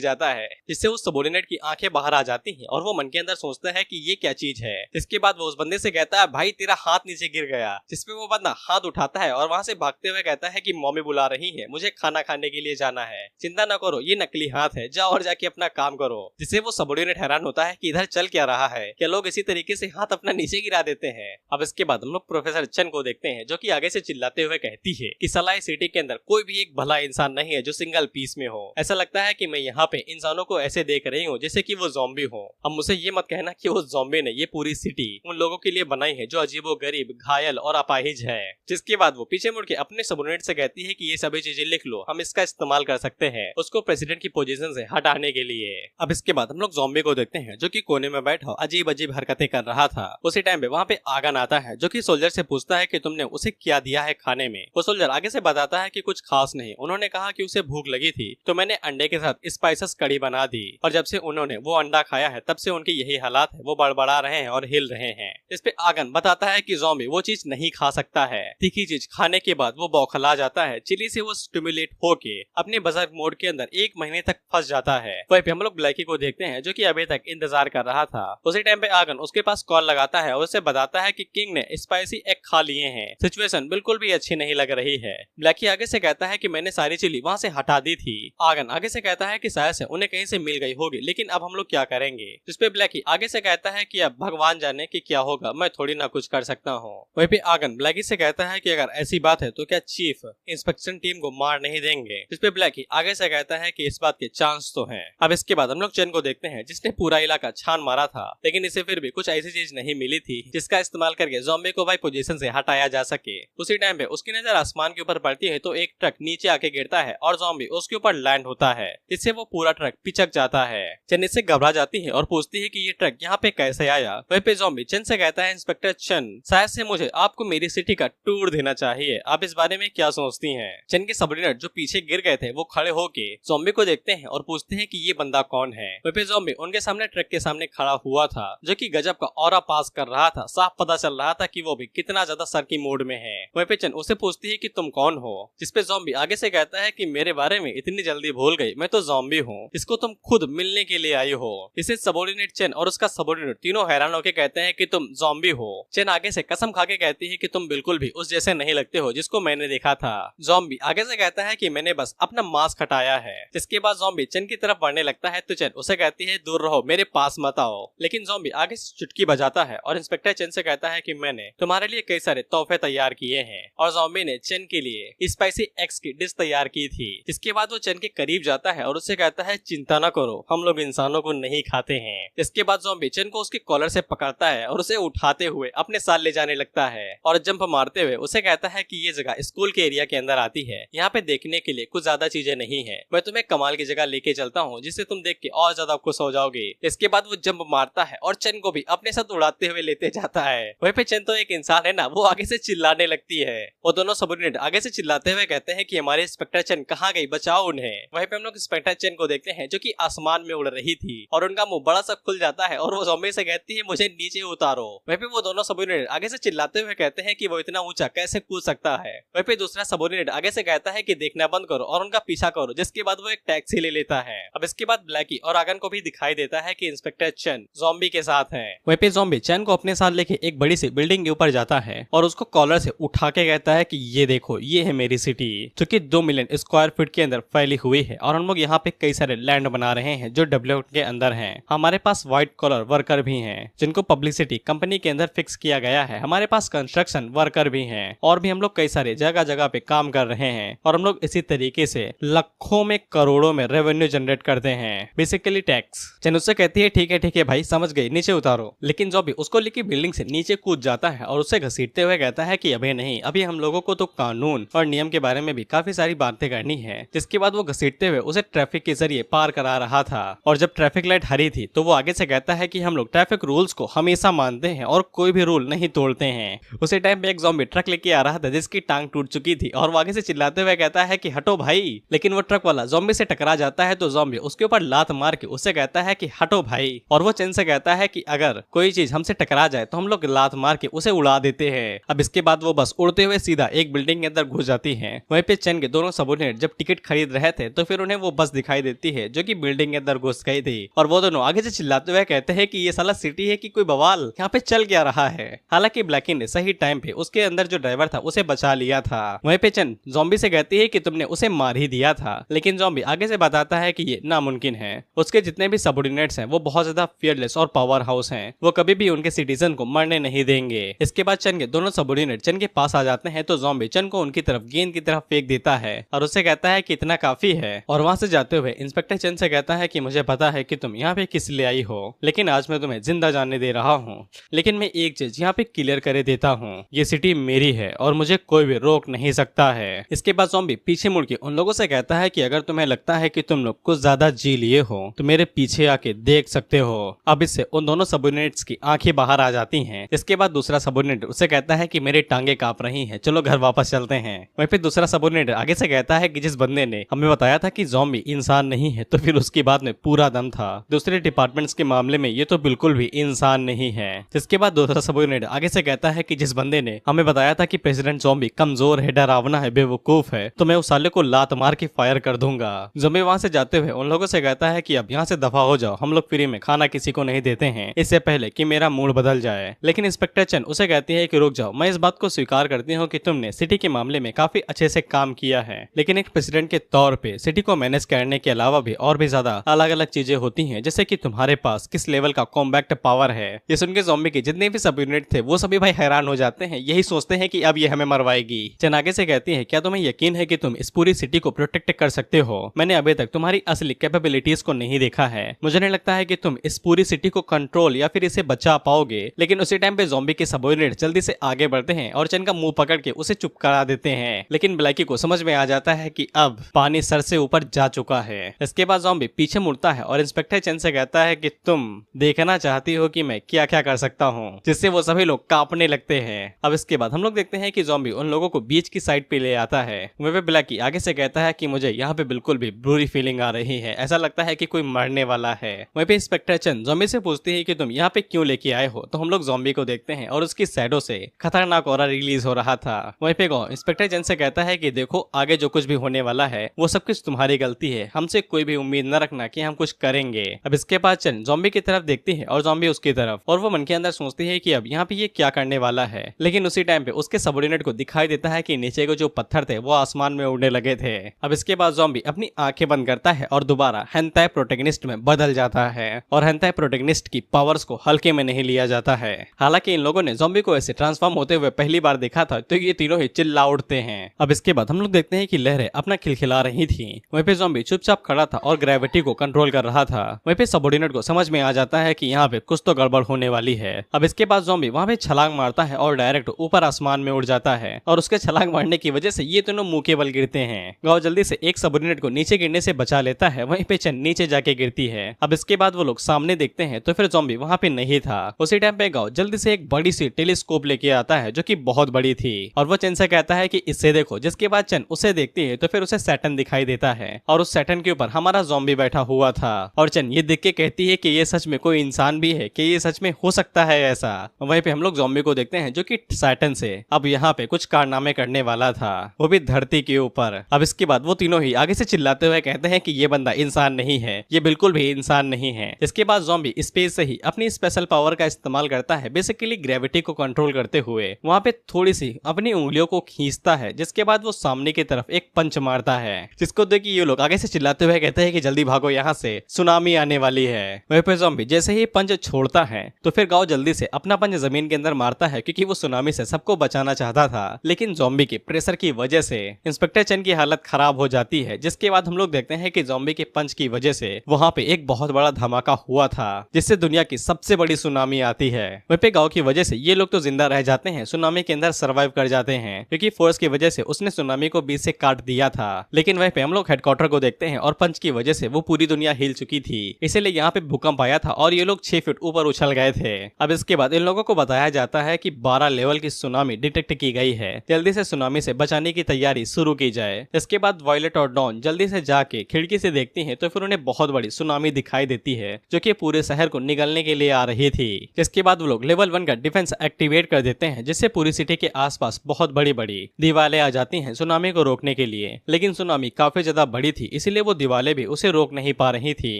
जाता है जिससे उस सबऑर्डिनेट की आंखें बाहर आ जाती हैं और वो मन के अंदर सोचता है कि ये क्या चीज है। इसके बाद वो उस बंदे से कहता है भाई तेरा हाथ नीचे गिर गया। जिसपे वो बंदा हाथ उठाता है और वहाँ से भागते हुए कहता है कि मम्मी बुला रही है, मुझे खाना खाने के लिए जाना है, चिंता न करो ये नकली हाथ है, जाओ और जाके अपना काम करो। जिससे वो सबऑर्डिनेट हैरान होता है कि इधर चल क्या रहा है, क्या लोग इसी तरीके से हाथ अपना नीचे गिरा देते हैं। अब इसके बाद हम लोग प्रोफेसर चेन को देखते हैं जो कि आगे से चिल्लाते हुए कहती है कि सलाई सिटी के अंदर कोई भी एक भला इंसान नहीं है जो सिंगल पीस में हो। ऐसा लगता है कि मैं यहाँ पे इंसानों को ऐसे देख रही हूँ जैसे कि वो ज़ॉम्बी हो। अब मुझे ये मत कहना कि वो ज़ॉम्बी ने ये पूरी सिटी उन लोगों के लिए बनाई है जो अजीबोगरीब, घायल और अपाहिज है। जिसके बाद वो पीछे मुड़ के अपने सबऑर्डिनेट से कहती है कि ये सभी चीजें लिख लो, हम इसका इस्तेमाल कर सकते हैं उसको प्रेसिडेंट की पोजीशन से हटाने के लिए। अब इसके बाद हम लोग ज़ॉम्बी को देखते हैं जो कि कोने में बैठा अजीब अजीब हरकतें कर रहा था। उसी टाइम पे वहाँ पे आगन आता है जो कि सोल्जर से पूछता है कि तुमने उसे क्या दिया है खाने में। वो सोल्जर आगे से बताता है कि कुछ खास नहीं, उन्होंने कहा कि उसे भूख लगी थी तो मैंने अंडे के साथ स्पाइसेस कड़ी बना दी और जब से उन्होंने वो अंडा खाया है तब से उनके यही हालात है, वो बड़बड़ा रहे हैं और हिल रहे हैं। इस पे आगन बताता है कि ज़ॉम्बी वो चीज नहीं खा सकता जाता है। तीखी चीज खाने के बाद वो बौखला जाता है। चिली से वो स्टिमुलेट होके अपने बजर्क मोड के अंदर 1 महीने तक फंस जाता है। वहीं पे हम लोग ब्लैकी को देखते हैं जो कि अभी तक इंतजार कर रहा था। उसी टाइम पे आगन उसके पास कॉल लगाता है और उसे बताता है कि किंग ने स्पाइसी एग खा लिए हैं। सिचुएशन बिल्कुल भी अच्छी नहीं लग रही है। ब्लैकी आगे से कहता है कि मैंने सारी चिली वहाँ से हटा दी थी। आगन आगे से कहता है कि शायद से उन्हें कहीं से मिल गई होगी, लेकिन अब हम लोग क्या करेंगे। जिस पे ब्लैकी आगे से कहता है कि अब भगवान जाने कि क्या होगा, मैं थोड़ी ना कुछ कर सकता हूँ। वहीं पे आगन ब्लैकी से कहता है कि अगर ऐसी बात है तो क्या चीफ इंस्पेक्शन टीम को मार नहीं देंगे। जिस पे ब्लैकी आगे से कहता है कि इस बात के चांस तो हैं। अब इसके बाद हम लोग चेन को देखते हैं जिसने पूरा इलाका छान मारा था, लेकिन इसे फिर भी कुछ ऐसी चीज नहीं मिली थी जिसका इस्तेमाल करके ज़ॉम्बी को भाई पोजीशन से हटाया जा सके। उसी टाइम पे उसकी नजर आसमान के ऊपर पड़ती है तो एक ट्रक नीचे आके गिरता है और ज़ॉम्बी उसके ऊपर लैंड होता है, जिससे वो पूरा ट्रक पिचक जाता है। चेन इससे घबरा जाती है और पूछती है कि ये ट्रक यहाँ पे कैसे आया। वहीं पे ज़ॉम्बी चेन से कहता है इंस्पेक्टर चेन, शायद से मुझे आपको मेरी सिटी का टूर देना चाहिए, आप इस बारे में क्या सोचती हैं। चेन के सबऑर्डिनेट जो पीछे गिर गए थे वो खड़े होके ज़ॉम्बी को देखते हैं और पूछते हैं कि ये बंदा कौन है। वहीं पे ज़ॉम्बी उनके सामने ट्रक के सामने खड़ा हुआ था जो कि गजब का ऑरा पास कर रहा था। साफ पता चल रहा था कि वो भी कितना ज्यादा सर की मूड में है। वहीं पे चेन उसे पूछती है कि तुम कौन हो। जिसपे ज़ॉम्बी आगे से कहता है कि मेरे बारे में इतनी जल्दी भूल गई, मैं तो ज़ॉम्बी हूँ, इसको तुम खुद मिलने के लिए आई हो। इसे सबऑर्डिनेट चेन और उसका सबऑर्डिनेट तीनों हैरान होकर कहते हैं कि तुम ज़ॉम्बी हो। चेन आगे से कसम खा के कहती है कि तुम बिल्कुल भी उस जैसे नहीं लगते हो जिसको मैंने देखा था। ज़ॉम्बी आगे से कहता है कि मैंने बस अपना मास्क हटाया है। जिसके बाद ज़ॉम्बी चेन की तरफ बढ़ने लगता है तो चेन उसे कहती है दूर रहो, मेरे पास मत आओ। लेकिन ज़ॉम्बी आगे से चुटकी बजाता है और इंस्पेक्टर चेन से कहता है कि मैंने तुम्हारे लिए कई सारे तोहफे तैयार किए हैं। और ज़ॉम्बी ने चेन के लिए स्पाइसी एग्स की डिश तैयार की थी। इसके बाद वो चेन के करीब जाता है और उससे कहता है चिंता न करो, हम लोग इंसानों को नहीं खाते हैं। इसके बाद ज़ॉम्बी चेन को उसके कॉलर से पकड़ता है और उसे उठाते हुए अपने साथ ले जाने लगता है और जंप मारते हुए उसे कहता है कि ये जगह स्कूल के एरिया के अंदर आती है, यहाँ पे देखने के लिए कुछ ज्यादा चीजें नहीं है, मैं तुम्हें कमाल की जगह लेके चलता हूँ जिसे तुम देख के और ज्यादा खुश हो जाओगे। इसके बाद वो जंप मारता है और चेन को भी अपने साथ उड़ाते हुए लेते जाता है। वहीं पे चेन तो एक इंसान है ना, वो आगे से चिल्लाने लगती है। वो दोनों सबऑर्डिनेट आगे से चिल्लाते हुए कहते हैं कि हमारे इंस्पेक्टर चेन कहाँ गई, बचाओ उन्हें। वहीं पे हम लोग इंस्पेक्टर चेन को देखते हैं जो कि आसमान में उड़ रही थी और उनका मुंह बड़ा सा खुल जाता है और वो ज़ॉम्बी से कहती है मुझे नीचे उतारो। वहीं पे वो दोनों सबऑर्डिनेट आगे से चिल्लाते हुए कहते हैं कि वो इतना ऊंचा कैसे कूद सकता है। वहीं पे दूसरा सबऑर्डिनेट आगे से कहता है कि देखना बंद करो और उनका पीछा करो, जिसके बाद वो एक टैक्सी ले लेता है। अब इसके बाद ब्लैकी और आगन को भी दिखाई देता है कि इंस्पेक्टर चेन ज़ॉम्बी के साथ है। वहीं पे ज़ॉम्बी चेन को अपने साथ लेके एक बड़ी सी बिल्डिंग के ऊपर जाता है और उसको कॉलर से उठा के कहता है कि ये देखो, ये है मेरी सिटी जो कि 2 मिलियन स्क्वायर फीट के अंदर फैली हुई है और हम लोग यहाँ पे कई सारे लैंड बना रहे हैं जो डेवलप के अंदर हैं। हमारे पास व्हाइट कॉलर वर्कर भी हैं जिनको पब्लिसिटी कंपनी के अंदर फिक्स किया गया है। हमारे पास कंस्ट्रक्शन वर्कर भी हैं और भी हम लोग कई सारे जगह जगह पे काम कर रहे हैं और हम लोग इसी तरीके से लाखों में करोड़ों में रेवेन्यू जनरेट करते हैं, बेसिकली टैक्स। चेन उससे कहती है ठीक है भाई, समझ गई, नीचे उतारो। लेकिन ज़ॉम्बी उसको लेके बिल्डिंग से नीचे कूद जाता है और उसे घसीटते हुए कहता है कि अभी नहीं, अभी हम लोगों को तो कानून और नियम के बारे में भी काफी सारी बातें करनी है। जिसके बाद वो घसीटते हुए उसे ट्रैफिक के जरिए पार करा रहा था और जब ट्रैफिक लाइट हरी थी तो वो आगे से कहता है कि हम लोग ट्रैफिक रूल्स को हमेशा मानते हैं और कोई भी रूल नहीं तोड़ते हैं। उसी टाइम पे एक ज़ॉम्बी ट्रक लेके आ रहा था जिसकी टांग टूट चुकी थी और वो आगे से चिल्लाते हुए कहता है कि हटो भाई। लेकिन वो ट्रक वाला ज़ॉम्बी से टकरा जाता है तो ज़ॉम्बी उसके ऊपर लात मार के उससे कहता है कि हटो भाई। और वो चेन से कहता है कि अगर कोई चीज हमसे टकरा जाए तो हम लोग लात मार के उसे उड़ा देते हैं। अब इसके बाद वो बस उड़ते हुए सीधा एक बिल्डिंग के अंदर घुस जाती है। वहीं पे चेन के दोनों सबऑर्डिनेट जब टिकट खरीद रहे थे तो फिर उन्हें वो बस दिखाई देती है जो कि बिल्डिंग के अंदर घुस गई थी और वो दोनों आगे से चिल्लाते हुए कहते हैं कि ये साला सिटी है कि कोई बवाल, यहाँ पे चल क्या रहा है। हालांकि ब्लैकी ने सही टाइम पे उसके अंदर जो ड्राइवर था उसे बचा लिया था। वहीं पे चेन ज़ॉम्बी से कहती है कि तुमने उसे मार ही दिया था, लेकिन ज़ॉम्बी आगे से बताता है कि ये नामुमकिन है। उसके जितने भी सबऑर्डिनेट्स हैं वो बहुत ज्यादा फियरलेस और पावर हाउस हैं, वो कभी भी उनके सिटीजन को मरने नहीं देंगे। इसके बाद चेन के दोनों सबऑर्डिनेट चेन के पास आ जाते हैं तो ज़ॉम्बी चेन को उनकी तरफ गेंद की तरफ फेंक देता है और उससे कहता है कि इतना काफी है। और वहां से जाते हुए इंस्पेक्टर चेन से कहता है कि मुझे पता है कि तुम यहाँ पे किस लिए आई हो, लेकिन आज मैं तुम्हें जिंदा जाने दे रहा हूँ। लेकिन मैं एक चीज यहाँ पे क्लियर कर देता हूँ, ये सिटी मेरी है और मुझे कोई भी रोक नहीं सकता है। इसके बाद ज़ॉम्बी पीछे मुड़ के उन लोगों से कहता है कि अगर तुम्हें लगता है कि तुम लोग कुछ ज्यादा जी लिए हो तो मेरे पीछे आके देख सकते हो। अब इससे उन दोनों सबऑर्डिनेट्स की आंखें बाहर आ जाती हैं। इसके बाद दूसरा सबऑर्डिनेट उससे कहता है कि मेरी टांगे कांप रही हैं, चलो घर वापस चलते हैं। वहीं पे दूसरा सबऑर्डिनेट आगे से कहता है कि जिस बंदे ने हमें बताया था कि ज़ॉम्बी इंसान नहीं है तो फिर उसकी बात में पूरा दम था, दूसरे डिपार्टमेंट्स के मामले में ये तो बिल्कुल भी इंसान नहीं है। जिसके बाद दूसरा सबऑर्डिनेट आगे से कहता है कि जिस बंदे ने हमें बताया था कि प्रेसिडेंट ज़ॉम्बी कमजोर है, डरावना है, बेवकूफ है, तो मैं उस साले को लात मार के फायर कर दूंगा। ज़ॉम्बी वहां से जाते हुए उन लोगों से कहता है कि अब यहाँ से दफा हो जाओ, हम लोग फ्री में खाना किसी को नहीं देते हैं, इससे पहले कि मेरा मूड बदल जाए। लेकिन इंस्पेक्टर चन उसे कहती है कि रुक जाओ, मैं इस बात को स्वीकार करती हूँ कि तुमने सिटी के मामले में काफी अच्छे से काम किया है, लेकिन एक प्रेसिडेंट के तौर पे सिटी को मैनेज करने के अलावा भी और भी ज्यादा अलग अलग चीजें होती हैं, जैसे कि तुम्हारे पास किस लेवल का कॉम्बैक्ट पावर है। ये सुन के ज़ॉम्बी के जितने भी सब यूनिट थे वो सभी भाई हैरान हो जाते हैं, यही सोचते हैं कि अब ये हमें मरवाएगी। चन आगे से कहती है, क्या तुम्हें यकीन है कि तुम इस पूरी सिटी को प्रोटेक्ट कर सकते हो? मैंने अभी तक तुम्हारी असली कैपेबिलिटीज को नहीं देखा है, मुझे नहीं लगता है कि तुम इस पूरी सिटी को कंट्रोल या फिर इसे बचा पाओगे। लेकिन उसी टाइम पे ज़ॉम्बी के सब यूनिट जल्दी से आगे बढ़ते हैं और चन का मुंह पकड़ के उसे चुप करा देते हैं। लेकिन ब्लैकी को समझ में आ जाता है कि अब पानी सर से ऊपर जा चुका है। इसके बाद ज़ॉम्बी पीछे मुड़ता है और इंस्पेक्टर चन से कहता है कि तुम देखना चाहती हो कि मैं क्या क्या कर सकता हूँ, जिससे वो सभी लोग कांपने लगते हैं। अब इसके बाद हम लोग देखते हैं कि ज़ॉम्बी उन लोगों को बीच की साइड पे ले आता है। वहीं पे ब्लैकी आगे से कहता है कि मुझे यहाँ पे बिल्कुल भी बुरी फीलिंग आ रही है, ऐसा लगता है कि कोई मरने वाला है। वहीं पे इंस्पेक्टर चन ज़ॉम्बी से पूछती है कि तुम यहाँ पे क्यों लेके आए हो, तो हम लोग ज़ॉम्बी को देखते हैं और उसकी शैडो से खतरनाक ऑरा रिलीज हो रहा था। वहीं पे इंस्पेक्टर चन से कहता है कि देखो आगे जो कुछ भी होने वाला है वो सब कुछ तुम्हारी गलती है, हमसे कोई भी उम्मीद न रखना कि हम कुछ करेंगे। अब इसके बाद चन ज़ॉम्बी की तरफ देखती है और ज़ॉम्बी उसकी तरफ, और वो मन के अंदर सोचती है कि अब यहाँ पे ये क्या करने वाला है। लेकिन उसी टाइम पे उसके सबऑर्डिनेट को दिखाई देता है कि नीचे के जो पत्थर थे वो आसमान में उड़ने लगे थे। अब इसके बाद ज़ॉम्बी अपनी आंखें बंद करता है और दोबारा हेंताई प्रोटैगनिस्ट में बदल जाता है, और हेंताई प्रोटैगनिस्ट की पावर्स को हल्के में नहीं लिया जाता है। हालांकि इन लोगों ने ज़ॉम्बी को ऐसे ट्रांसफॉर्म होते हुए पहली बार देखा था, तो ये तीनों ही चिल्ला उठते हैं। अब इसके बाद हम लोग देखते हैं कि लहरें अपना खिलखिला रही थी। वहीं पे ज़ॉम्बी चुपचाप खड़ा था और ग्रेविटी को कंट्रोल कर रहा था। वहीं पे सबऑर्डिनेट को समझ में आ जाता है कि यहाँ पे कुछ तो गड़बड़ होने वाली है। अब इसके बाद ज़ॉम्बी वहाँ पे छलांग मारता है और डायरेक्ट ऊपर आसमान में उड़ जाता है, और उसके छलांग मारने की वजह से ये तीनों मुंह के बल गिरते हैं। गाँव जल्दी से एक सबऑर्डिनेट को नीचे गिरने से बचा लेता है, वहीं पे चन नीचे जाके गिरती है। अब इसके बाद वो लोग सामने देखते हैं तो फिर ज़ॉम्बी वहाँ पे नहीं था। उसी टाइम पे गाँव जल्दी से एक बड़ी सी टेलीस्कोप लेके आता है जो कि बहुत बड़ी थी, और वो चन से कहता है कि इससे देखो। जिसके बाद चन उसे देखती है तो फिर उसे सैटर्न दिखाई देता है, और उस सैटर्न के ऊपर हमारा ज़ॉम्बी बैठा हुआ था। और चन ये देख के कहती है कि ये सच में कोई इंसान भी है, कि ये सच में हो सकता है ऐसा। वहीं पे हम लोग ज़ॉम्बी को देखते हैं जो कि सैटर्न से अब यहाँ पे कुछ कारनामे करने वाला था, वो भी धरती के ऊपर। अब इसके बाद वो तीनों ही आगे से चिल्लाते हुए कहते हैं कि ये बंदा इंसान नहीं है, ये बिल्कुल भी इंसान नहीं है। इसके बाद ज़ॉम्बी स्पेस से ही अपनी स्पेशल पावर का इस्तेमाल करता है, बेसिकली ग्रेविटी को कंट्रोल करते हुए वहाँ पे थोड़ी सी अपनी उंगलियों को खींचता है। जिसके बाद वो सामने की तरफ एक पंच मारता है, जिसको देख ये लोग आगे से चिल्लाते हुए कहते हैं कि जल्दी भागो, यहाँ से सुनामी आने वाली है। वहीं पे ज़ॉम्बी जैसे ही पंच छोड़ता है तो फिर गाँव जल्दी से अपना पंच जमीन के अंदर मारता है, क्योंकि वो सुनामी से सबको बचाना चाहता था। लेकिन ज़ॉम्बी के प्रेशर की वजह से इंस्पेक्टर चन की हालत खराब हो जाती है। जिसके बाद हम लोग देखते हैं कि ज़ॉम्बी के पंच की वजह से वहाँ पे एक बहुत बड़ा धमाका हुआ था, जिससे दुनिया की सबसे बड़ी सुनामी आती है। वहीं पे गाँव की वजह से ये लोग तो जिंदा रह जाते हैं, सुनामी के अंदर सर्वाइव कर जाते हैं, क्योंकि फोर्स की वजह से उसने सुनामी को बीच से काट दिया था। लेकिन वहीं पे हम लोग हेडक्वार्टर को देखते हैं और पंच की वजह से वो पूरी दुनिया हिल चुकी थी, इसीलिए यहाँ पे भूकंप आया था और ये लोग 6 फीट ऊपर उछल गए थे। अब इसके बाद इन लोगों को बताया जाता है कि 12 लेवल की सुनामी डिटेक्ट की गई है, जल्दी से सुनामी से बचाने की तैयारी शुरू की जाए। इसके बाद वॉयलेट और डॉन जल्दी से जाके खिड़की से देखती है तो फिर उन्हें बहुत बड़ी सुनामी दिखाई देती है, जो कि पूरे शहर को निगलने के लिए आ रही थी। जिसके बाद वो लोग लेवल 1 का डिफेंस एक्टिवेट कर देते हैं, जिससे पूरी सिटी के आसपास बहुत बड़ी बड़ी दीवारें आ जाती हैं सुनामी को रोकने के लिए। लेकिन सुनामी काफी ज्यादा बड़ी थी, इसीलिए वो दीवारें भी उसे रोक नहीं पा रही थी।